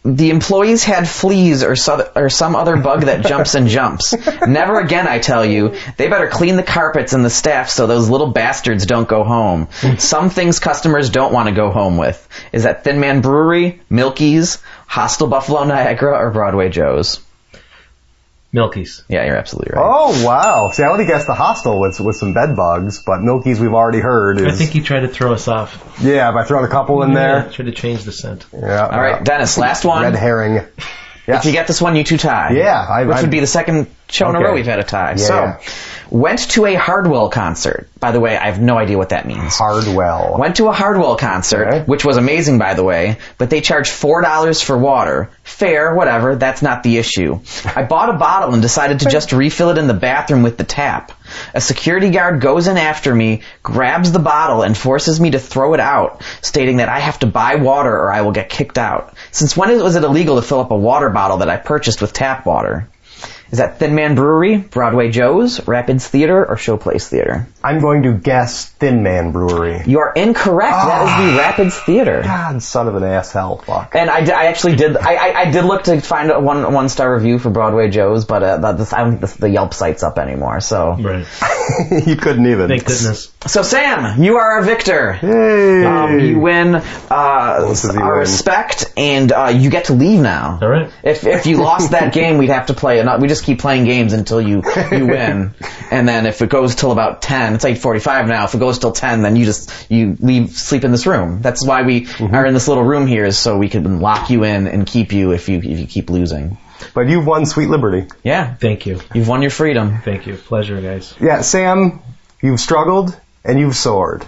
The employees had fleas or some other bug that jumps and jumps. Never again, I tell you. They better clean the carpets and the staff so those little bastards don't go home. Some things customers don't want to go home with. Is that Thin Man Brewery, Milky's, Hostel Buffalo Niagara, or Broadway Joe's? Milky's. Yeah, you're absolutely right. Oh wow! See, I would have guessed the hostel with some bed bugs, but Milky's we've already heard is. I think he tried to throw us off. Yeah, by throwing a couple in there. Tried to change the scent. Yeah. All right, Dennis, last one. Red herring. Yes. If you get this one, you two tie. Yeah, which would be the second show in a Okay. row we've had a tie. Yeah, So, yeah. went to a Hardwell concert. By the way, I have no idea what that means. Hardwell. Went to a Hardwell concert, Okay. which was amazing, by the way, but they charged $4 for water. Fair, whatever, that's not the issue. I bought a bottle and decided to just refill it in the bathroom with the tap. A security guard goes in after me, grabs the bottle, and forces me to throw it out, stating that I have to buy water or I will get kicked out. Since when was it illegal to fill up a water bottle that I purchased with tap water? Is that Thin Man Brewery, Broadway Joe's, Rapids Theater, or Showplace Theater? I'm going to guess Thin Man Brewery. You are incorrect. That is the Rapids Theater. God, son of an asshole. Fuck. And I actually did. I did look to find a one star review for Broadway Joe's, but I don't think the Yelp site's up anymore. So, Right. You couldn't even. Thank goodness. so Sam, you are our victor. Hey. You win does he our win? respect, and you get to leave now. All right. If you lost that game, we'd have to play. We just keep playing games until you win, and then if it goes till about 10, it's 8:45 now. If it goes till 10, then you sleep in this room. That's why we are in this little room here, is so we can lock you in and keep you if you keep losing. But you've won Sweet Liberty. Yeah, Thank you. you've won your freedom. Thank you. Pleasure, guys. Yeah, Sam, you've struggled and you've soared.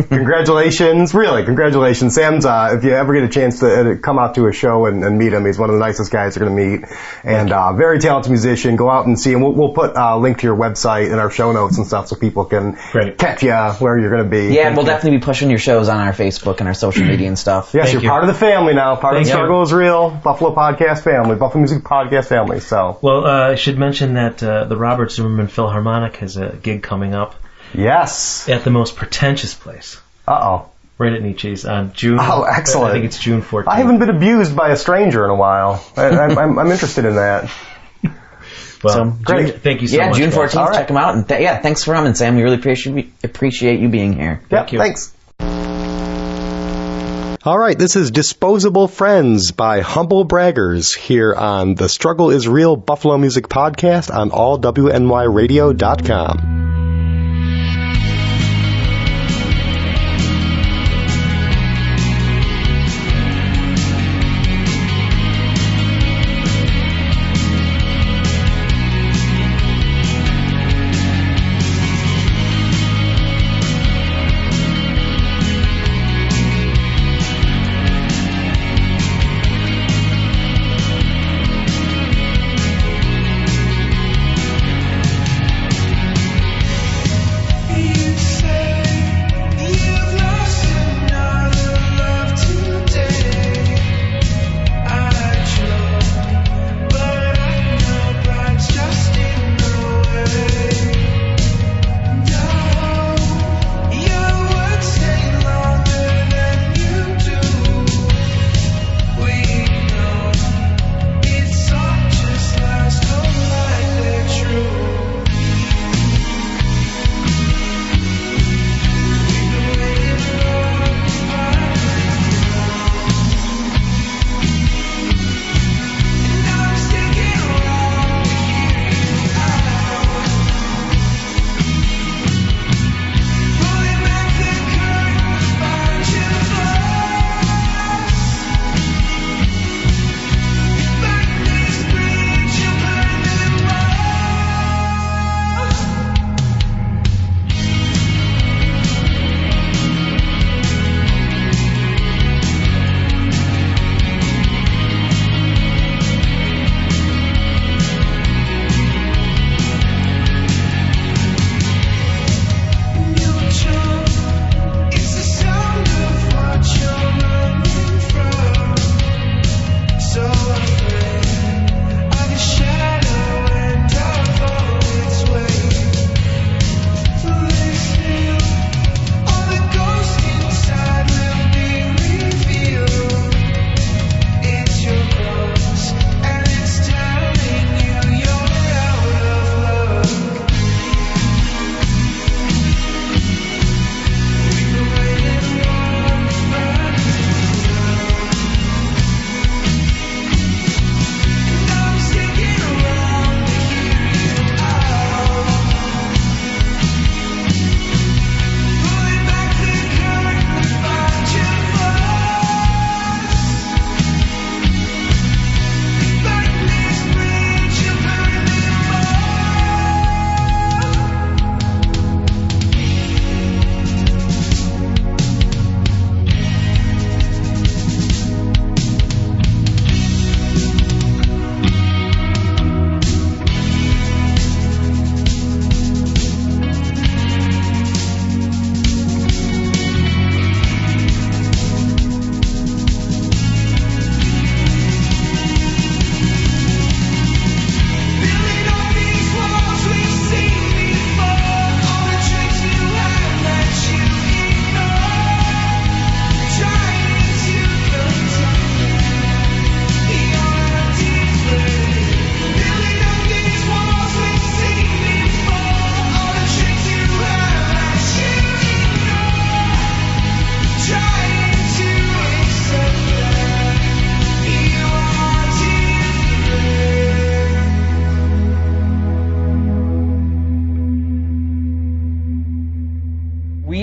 Congratulations. Really, congratulations. Sam's, if you ever get a chance to come out to a show and meet him, he's one of the nicest guys you're going to meet. And very talented musician. Go out and see him. We'll put a link to your website in our show notes and stuff so people can Great. catch you where you're going to be. Yeah, and we'll definitely be pushing your shows on our Facebook and our social media and stuff. Yes, Thank you're you. part of the family now. Part of Thank the you. struggle is real. Buffalo Podcast family. Buffalo Music Podcast family. So, Well, I should mention that the Robert Zimmerman Philharmonic has a gig coming up yes. at the most pretentious place, Uh-oh. right at Nietzsche's, on June. Oh, excellent. I think it's June 14th. I haven't been abused by a stranger in a while. I'm interested in that. Well, So, great. Thank you so yeah, much. June guys. 14th. All right. Check them out. And thanks for coming, Sam. We really appreciate you being here. Yep, you. thanks. All right, this is Disposable Friends by Humble Braggers here on the Struggle is Real Buffalo Music Podcast on allwnyradio.com.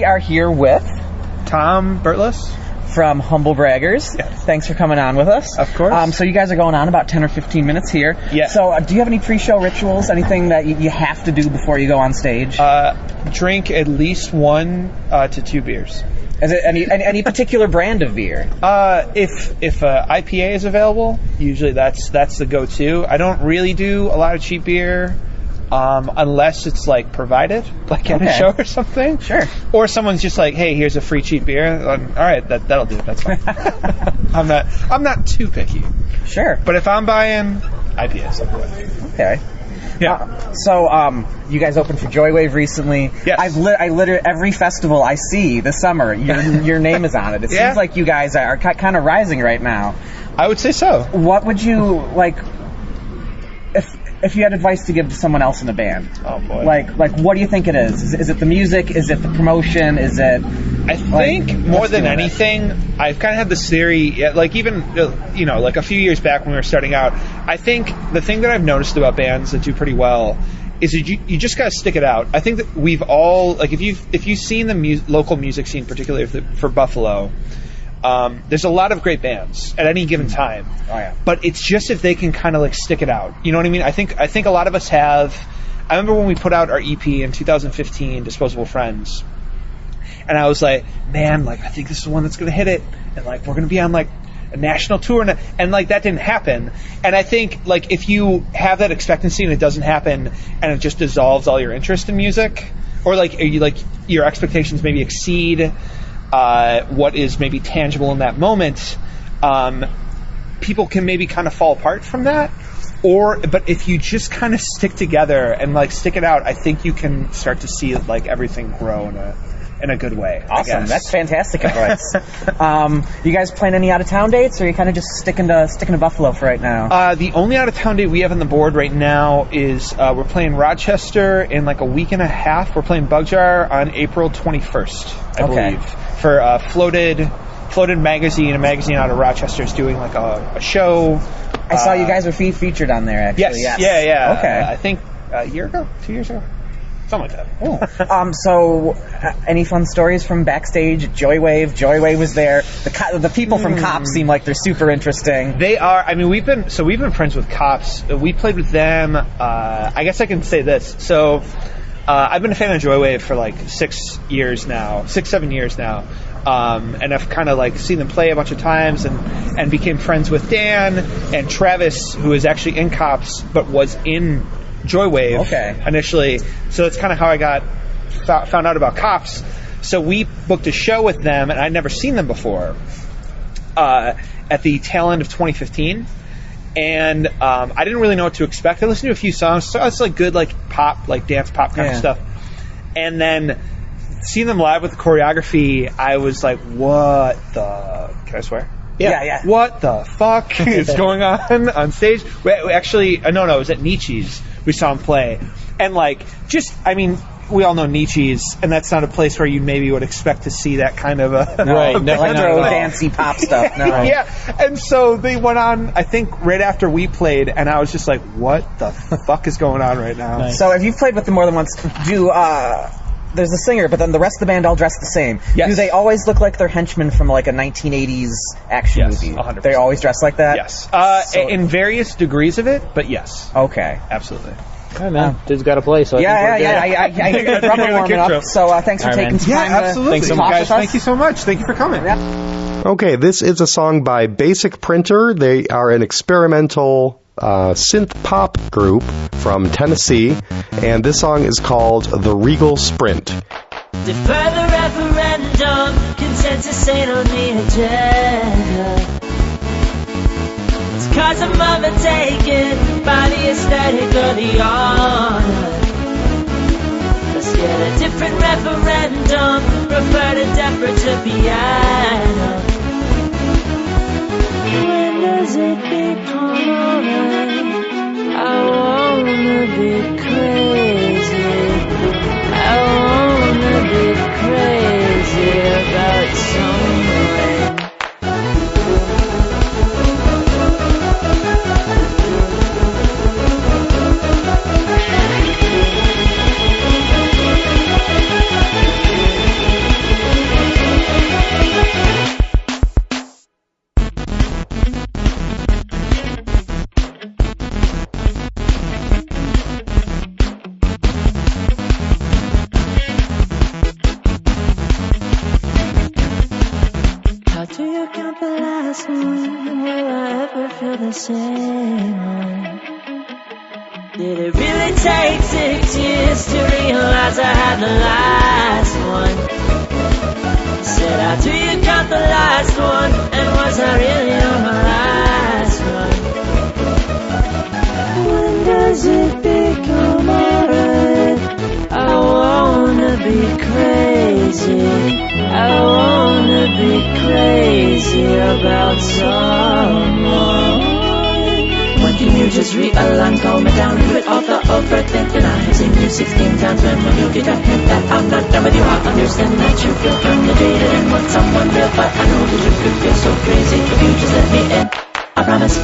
are here with Tom Bertless from Humble Braggers. Yes. Thanks for coming on with us. Of course. So you guys are going on about 10 or 15 minutes here. Yes. So do you have any pre-show rituals? Anything that you have to do before you go on stage? Drink at least 1 to 2 beers. Is it any particular brand of beer? If IPA is available, usually that's the go-to. I don't really do a lot of cheap beer. Unless it's like provided, like at a show or something. Sure. Or someone's just like, "Hey, here's a free cheap beer." All right, that'll do. That's fine. I'm not too picky. Sure. But if I'm buying IPAs, I'll go with. Okay. Yeah. So you guys opened for Joywave recently. Yes. I literally every festival I see this summer, your name is on it. It seems like you guys are kind of rising right now. I would say so. What would you like if you had advice to give to someone else in the band? Oh boy. Like what do you think it is? Is it the music? Is it the promotion? Is it? I think more than anything, I've kind of had this theory, like even, like a few years back when we were starting out, I think the thing that I've noticed about bands that do pretty well is that you just got to stick it out. I think that we've all, like if you've seen the local music scene, particularly for Buffalo, there's a lot of great bands at any given time. Oh yeah. But it's just if they can kind of like stick it out. You know what I mean? I think a lot of us have. I remember when we put out our EP in 2015, Disposable Friends, and I was like, man, like I think this is the one that's going to hit it, and like we're going to be on like a national tour, and like that didn't happen. And I think like if you have that expectancy and it doesn't happen, and it just dissolves all your interest in music, or like your expectations maybe exceed what is maybe tangible in that moment, people can maybe kind of fall apart from that. But if you just kind of stick together and like stick it out, I think you can start to see like everything grow in a good way. Awesome, that's fantastic advice. You guys playing any out of town dates, or are you kind of just sticking to Buffalo for right now? The only out of town date we have on the board right now is we're playing Rochester in like a week and a half. We're playing Bug Jar on April 21st, I believe, for Floated Magazine, a magazine out of Rochester, is doing like a show. I saw you guys were featured on there, actually. Yes. Yes. Yeah. Okay. I think a year ago, 2 years ago, something like that. So, any fun stories from backstage at Joywave? Joywave was there. The people from Cops seem like they're super interesting. They are. I mean, we've been friends with Cops. We played with them. I guess I can say this. So, I've been a fan of Joywave for like 7 years now. And I've kind of like seen them play a bunch of times, and became friends with Dan and Travis, who is actually in Cops but was in Joywave initially. So that's kind of how I found out about Cops. So we booked a show with them, and I'd never seen them before, at the tail end of 2015. And I didn't really know what to expect. I listened to a few songs, so it's like good like pop, like dance pop kind of stuff. And then seeing them live with the choreography, I was like, what the... Can I swear? Yeah. What the fuck is going on stage? We actually, no, it was at Nietzsche's. We saw him play. And like, we all know Nietzsche's, and that's not a place where you maybe would expect to see that kind of electro dancey pop stuff. No. Yeah, and so they went on, I think, right after we played, and I was just like, what the fuck is going on right now? Nice. So if you've played with them more than once, there's a singer, but then the rest of the band all dress the same. Yes. Do they always look like they're henchmen from like a 1980s action movie? 100%. They always dress like that? Yes. In various degrees of it, but yes. Okay. Absolutely. All right, man. Dude's got to play, so I hear the drum warming up, so thanks for taking some time. Absolutely. Thanks so much, guys. Thank you so much. Thank you for coming. Yeah. Okay, this is a song by Basic Printer. They are an experimental synth pop group from Tennessee, and this song is called The Regal Sprint. Defer the referendum, consensus ain't on the agenda. It's cause I'm overtaken by the aesthetic or the honor. Let's get a different referendum, prefer to death to piano. When does it become alright? I wanna be crazy. I wanna be crazy about someone. one? Will I ever feel the same? Did it really take 6 years to realize I had the last one? Said I do you got the last one, and was I really on my last one? When does it become alright? I wanna be crazy. I wanna be crazy about someone. When can you just read a line, calm me down, quit all the overthinking? I have seen you 16 times when you get a hint that I'm not done with you. I understand that you feel kinda jaded and want someone real, but I know that you could feel so crazy if you just let me in. I promise.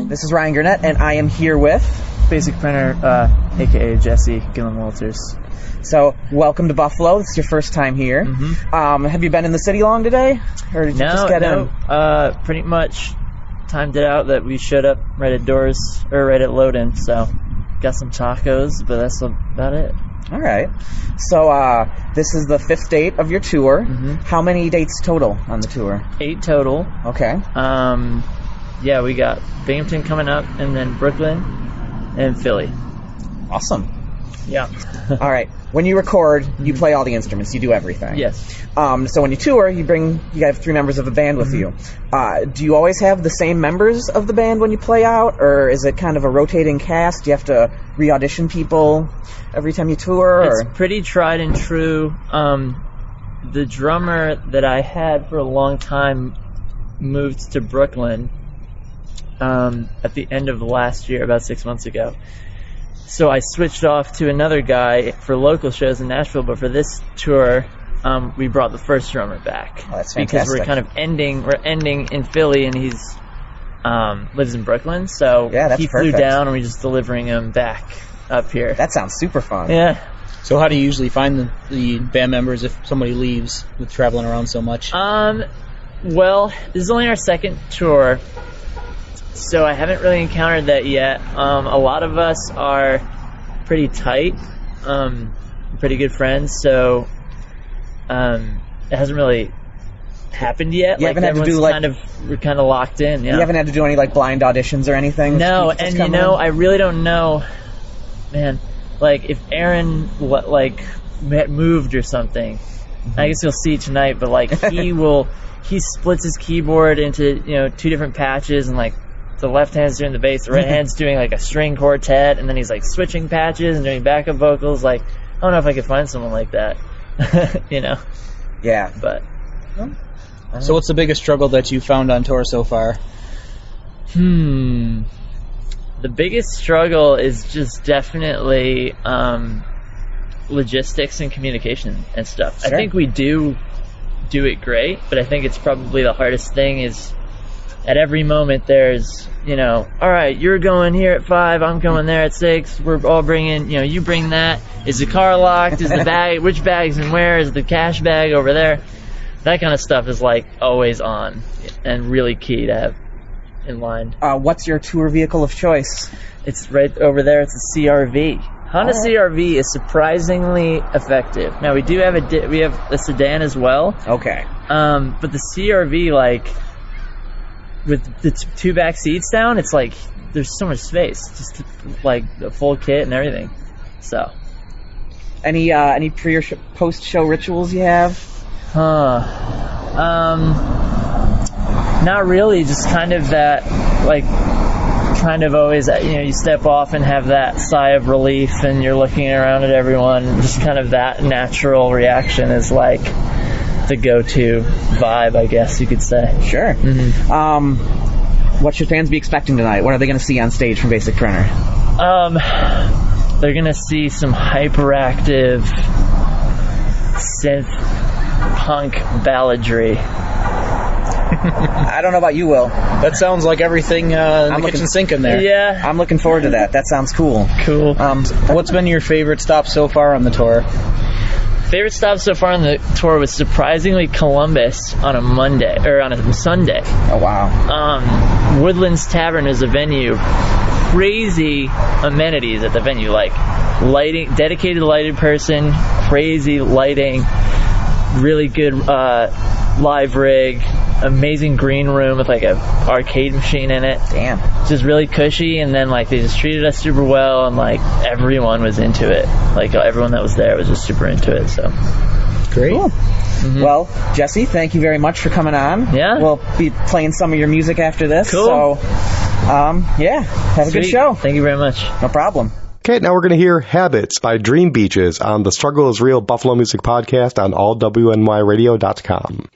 This is Ryan Gurnett, and I am here with Basic Printer, aka Jesse Gillen Walters. So, welcome to Buffalo. This is your first time here. Mm-hmm. Have you been in the city long today, or did you just get in? Pretty much timed it out that we showed up right at doors or right at load-in. So, got some tacos, but that's about it. All right. So, this is the 5th date of your tour. Mm-hmm. How many dates total on the tour? 8 total. Okay. Yeah, we got Binghamton coming up, and then Brooklyn and Philly. Awesome. Yeah. All right. When you record, you play all the instruments. You do everything. Yes. So when you tour, you have 3 members of the band with you. Do you always have the same members of the band when you play out, or is it kind of a rotating cast? Do you have to re-audition people every time you tour? It's pretty tried and true. The drummer that I had for a long time moved to Brooklyn at the end of last year, about 6 months ago. So I switched off to another guy for local shows in Nashville, but for this tour, we brought the first drummer back. Oh, that's because fantastic. we're kind of ending in Philly, and he's lives in Brooklyn, so yeah, he flew down, and we're just delivering him back up here. That sounds super fun. Yeah. So how do you usually find the band members if somebody leaves with traveling around so much? Well, this is only our 2nd tour, so I haven't really encountered that yet. A lot of us are pretty tight, pretty good friends, so it hasn't really happened yet. You haven't had to do we're kind of locked in. Yeah. You haven't had to do any blind auditions or anything. No, and I really don't know, man. Like if Aaron moved or something, I guess you'll see tonight. But he splits his keyboard into 2 different patches, and the left hand's doing the bass, the right hand's doing a string quartet, and then he's switching patches and doing backup vocals. I don't know if I could find someone like that. Yeah, but. So what's the biggest struggle that you found on tour so far? The biggest struggle is just definitely logistics and communication and stuff. Sure. I think we do do it great, but I think it's probably the hardest thing is at every moment there's, all right, you're going here at 5, I'm going there at 6, we're all bringing, you bring that. Is the car locked? Is the bag, which bag's in where? Is the cash bag over there? That kind of stuff is like always on and really key to have in line. What's your tour vehicle of choice? It's right over there. It's a CRV. Honda CRV is surprisingly effective. Now we do have we have a sedan as well. Okay. But the CRV, like with the 2 back seats down, it's like there's so much space, just like the full kit and everything. So, any pre or post show rituals you have? Not really. Just kind of that, like, kind of always, you step off and have that sigh of relief, and you're looking around at everyone. Just kind of that natural reaction is like the go-to vibe, I guess you could say. Sure. Mm-hmm. What should fans be expecting tonight? What are they going to see on stage from Basic Printer? They're going to see some hyperactive synth punk balladry. I don't know about you, Will. That sounds like everything in the kitchen sink in there. Yeah. I'm looking forward to that. That sounds cool. Cool. What's been your favorite stop so far on the tour? Favorite stop so far on the tour was surprisingly Columbus on a Monday, or on a Sunday. Oh, wow. Woodlands Tavern is a venue. Crazy amenities at the venue, like lighting, dedicated lighted person, crazy lighting, really good live rig, amazing green room with like a arcade machine in it. Damn. Just really cushy, and then like they just treated us super well, and like everyone was into it. Like everyone that was there was just super into it. So great. Cool. Mm-hmm. Well, Jesse, thank you very much for coming on. Yeah. We'll be playing some of your music after this. Cool. So, yeah, have Sweet. a good show. Thank you very much. No problem. Okay, now we're going to hear Habits by Dream Beaches on the Struggle is Real Buffalo Music Podcast on allwnyradio.com.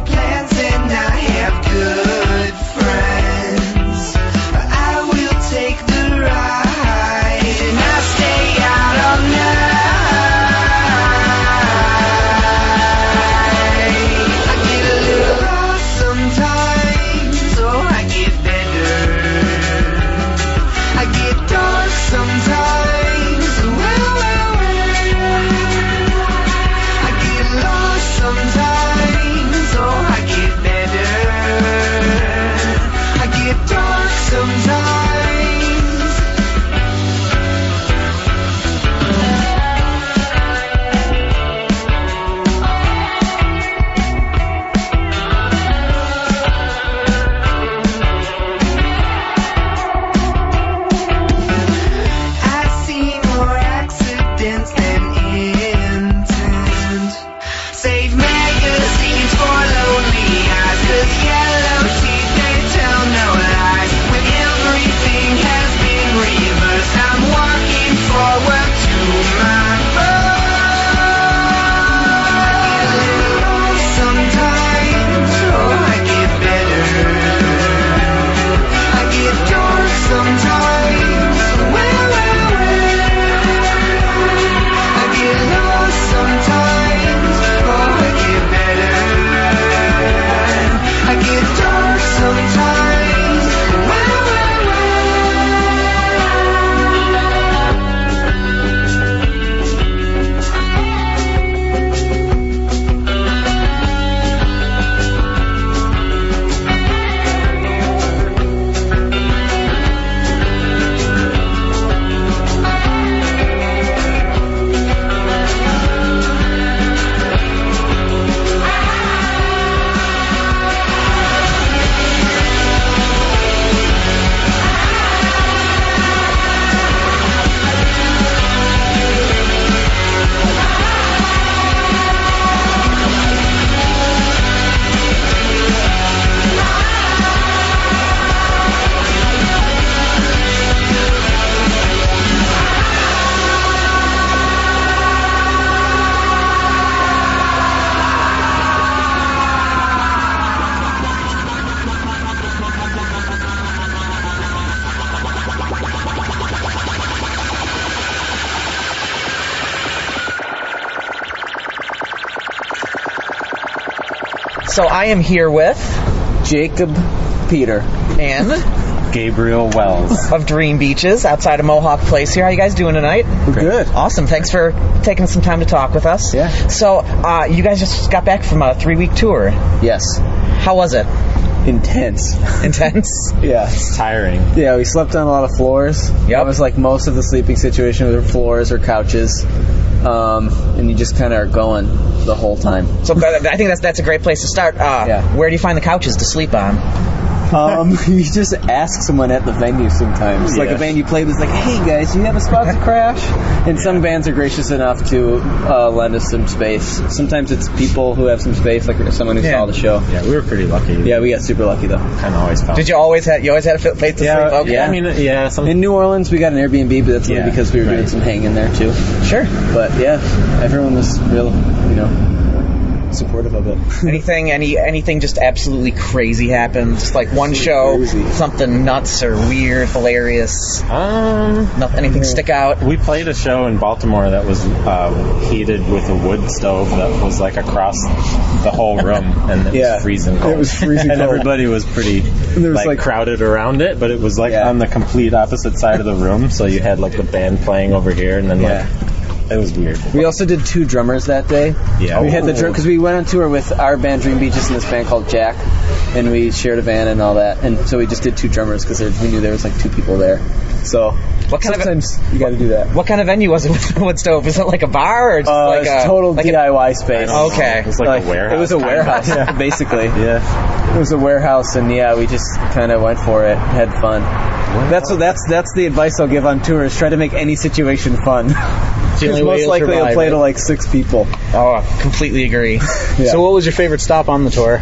Plans and I have good So I am here with Jacob Peter and Gabriel Wells of Dream Beaches outside of Mohawk Place here. How you guys doing tonight? We're good. Awesome. Thanks for taking some time to talk with us. Yeah. So you guys just got back from a 3-week tour. Yes. How was it? Intense. Intense? Yeah. It's tiring. Yeah, we slept on a lot of floors. Yep. It was like most of the sleeping situation were floors or couches. And you just kind of are going the whole time. So I think that's a great place to start. Where do you find the couches to sleep on? You just ask someone at the venue sometimes. Like a band you play was like, hey guys, do you have a spot to crash? And some bands are gracious enough to lend us some space. Sometimes it's people who have some space, like someone who saw the show. Yeah, we were pretty lucky. Yeah, we got super lucky though. Kind of always found. Did you always have a place to sleep? Okay. Yeah. I mean, in New Orleans, we got an Airbnb, but that's only because we were doing some hanging there too. Sure. But yeah, everyone was real, supportive of it. Anything just absolutely crazy happened? Just like one show, something nuts or weird, hilarious? Anything stick out? We played a show in Baltimore that was heated with a wood stove that was like across the whole room, and it was freezing cold. It was freezing and cold. Everybody was pretty crowded around it, but it was on the complete opposite side of the room, so you had like the band playing over here, and then it was weird. We also did 2 drummers that day. Yeah. We had the drum because we went on tour with our band Dream Beaches and this band called Jack, and we shared a van and all that. And so we just did 2 drummers because we knew there was like 2 people there. So sometimes you got to do that. What kind of venue was it with the wood stove? Was it like a bar or just like a total DIY space? Okay. It was like a warehouse. It was a warehouse, basically. Yeah. It was a warehouse, and we just kind of went for it, had fun. That's the advice I'll give on tours. Try to make any situation fun. Because most likely you'll play to like 6 people. Oh, I completely agree. So what was your favorite stop on the tour?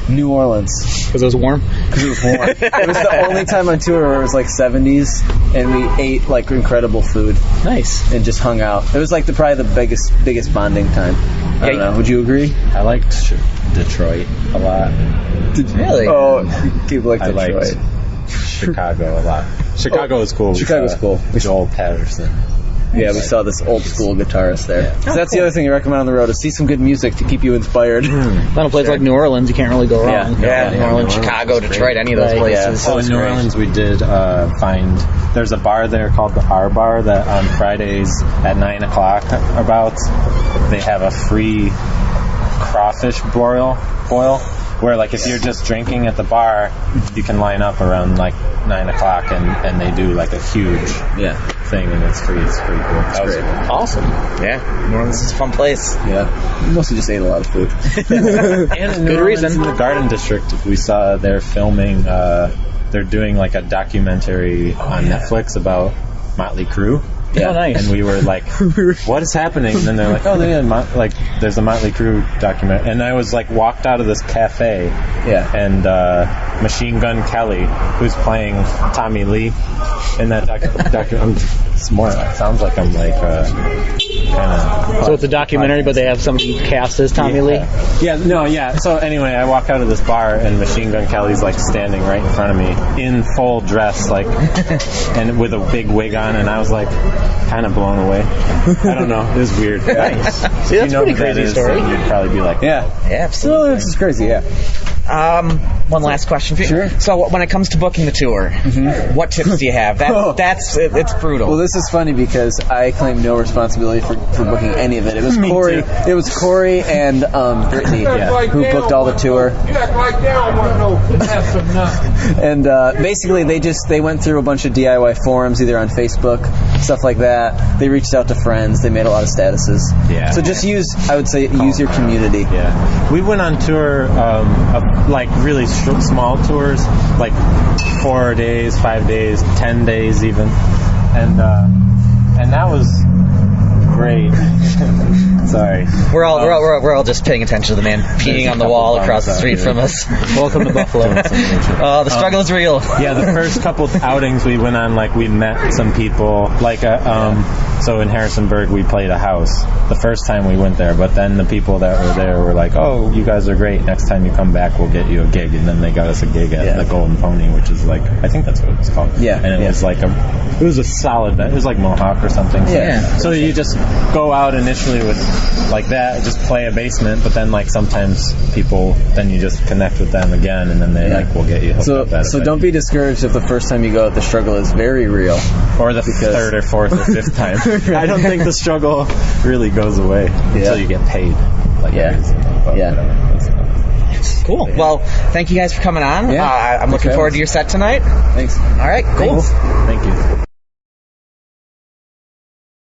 New Orleans. Because it was warm? Because it was warm. It was the only time on tour where it was like 70s, and we ate like incredible food. Nice. And just hung out. It was like probably the biggest bonding time. I don't know. Would you agree? I liked Detroit a lot. Really? Oh, people like Detroit. I liked Chicago a lot. Chicago was cool. Chicago's cool. Joel Patterson. Yeah, we saw this old school guitarist there. Yeah. So that's the other thing you recommend on the road is see some good music to keep you inspired. Not a place like New Orleans, you can't really go wrong. Yeah, New Orleans, Chicago, Detroit, any of those places. Yeah. So in New Orleans, we did find there's a bar there called the R Bar that on Fridays at 9 o'clock they have a free crawfish boil. Where like if you're just drinking at the bar, you can line up around like 9 o'clock and they do like a huge thing and it's free. It's pretty cool. That was awesome. Yeah, New Orleans is a fun place. Yeah, we mostly just ate a lot of food. And in New Orleans, in the Garden District, we saw they're filming. They're doing like a documentary on Netflix about Motley Crue. Yeah, nice. And we were like, what is happening? And then they're like, there's a Motley Crue documentary. And I was like, walked out of this cafe. Yeah. And Machine Gun Kelly, who's playing Tommy Lee in that documentary. It sounds like I'm like kind of. So it's a documentary, but they have somebody cast as Tommy Lee? Yeah. So anyway, I walk out of this bar and Machine Gun Kelly's like standing right in front of me in full dress, like, and with a big wig on, and I was like, kind of blown away. I don't know. It was weird. Nice. See, that's a pretty crazy story. You'd probably be like, yeah, absolutely. Well, this is crazy. Yeah. One last question for you. Sure. So when it comes to booking the tour, what tips do you have? It's brutal. Well, this is funny because I claim no responsibility for booking any of it. It was Corey. It was Corey and Brittany who booked all the tour. And basically, they went through a bunch of DIY forums, either on Facebook, stuff like that. They reached out to friends. They made a lot of statuses. Yeah. So just use your community. Yeah. We went on tour like really small tours, like 4 days, 5 days, 10 days even, and that was great. Sorry. We're all just paying attention to the man peeing on the wall across the street from us. Welcome to Buffalo. The struggle is real. Yeah, the first couple outings we went on, like we met some people, like So in Harrisonburg, we played a house the first time we went there, but then the people that were there were like, "Oh, you guys are great. Next time you come back, we'll get you a gig." And then they got us a gig at the Golden Pony, which is like, I think that's what it was called. Yeah. And it was like it was a solid band. It was like Mohawk or something. So you just go out initially with like that, just play a basement, but then like sometimes people, then you just connect with them again, and then they like, we'll get you hooked up that So don't be discouraged if the first time you go out, the struggle is very real. Or the third or fourth or fifth time. I don't think the struggle really goes away until you get paid. Like Cool. Well, thank you guys for coming on. I'm looking forward to your set tonight. Thanks. All right, cool. Thank you.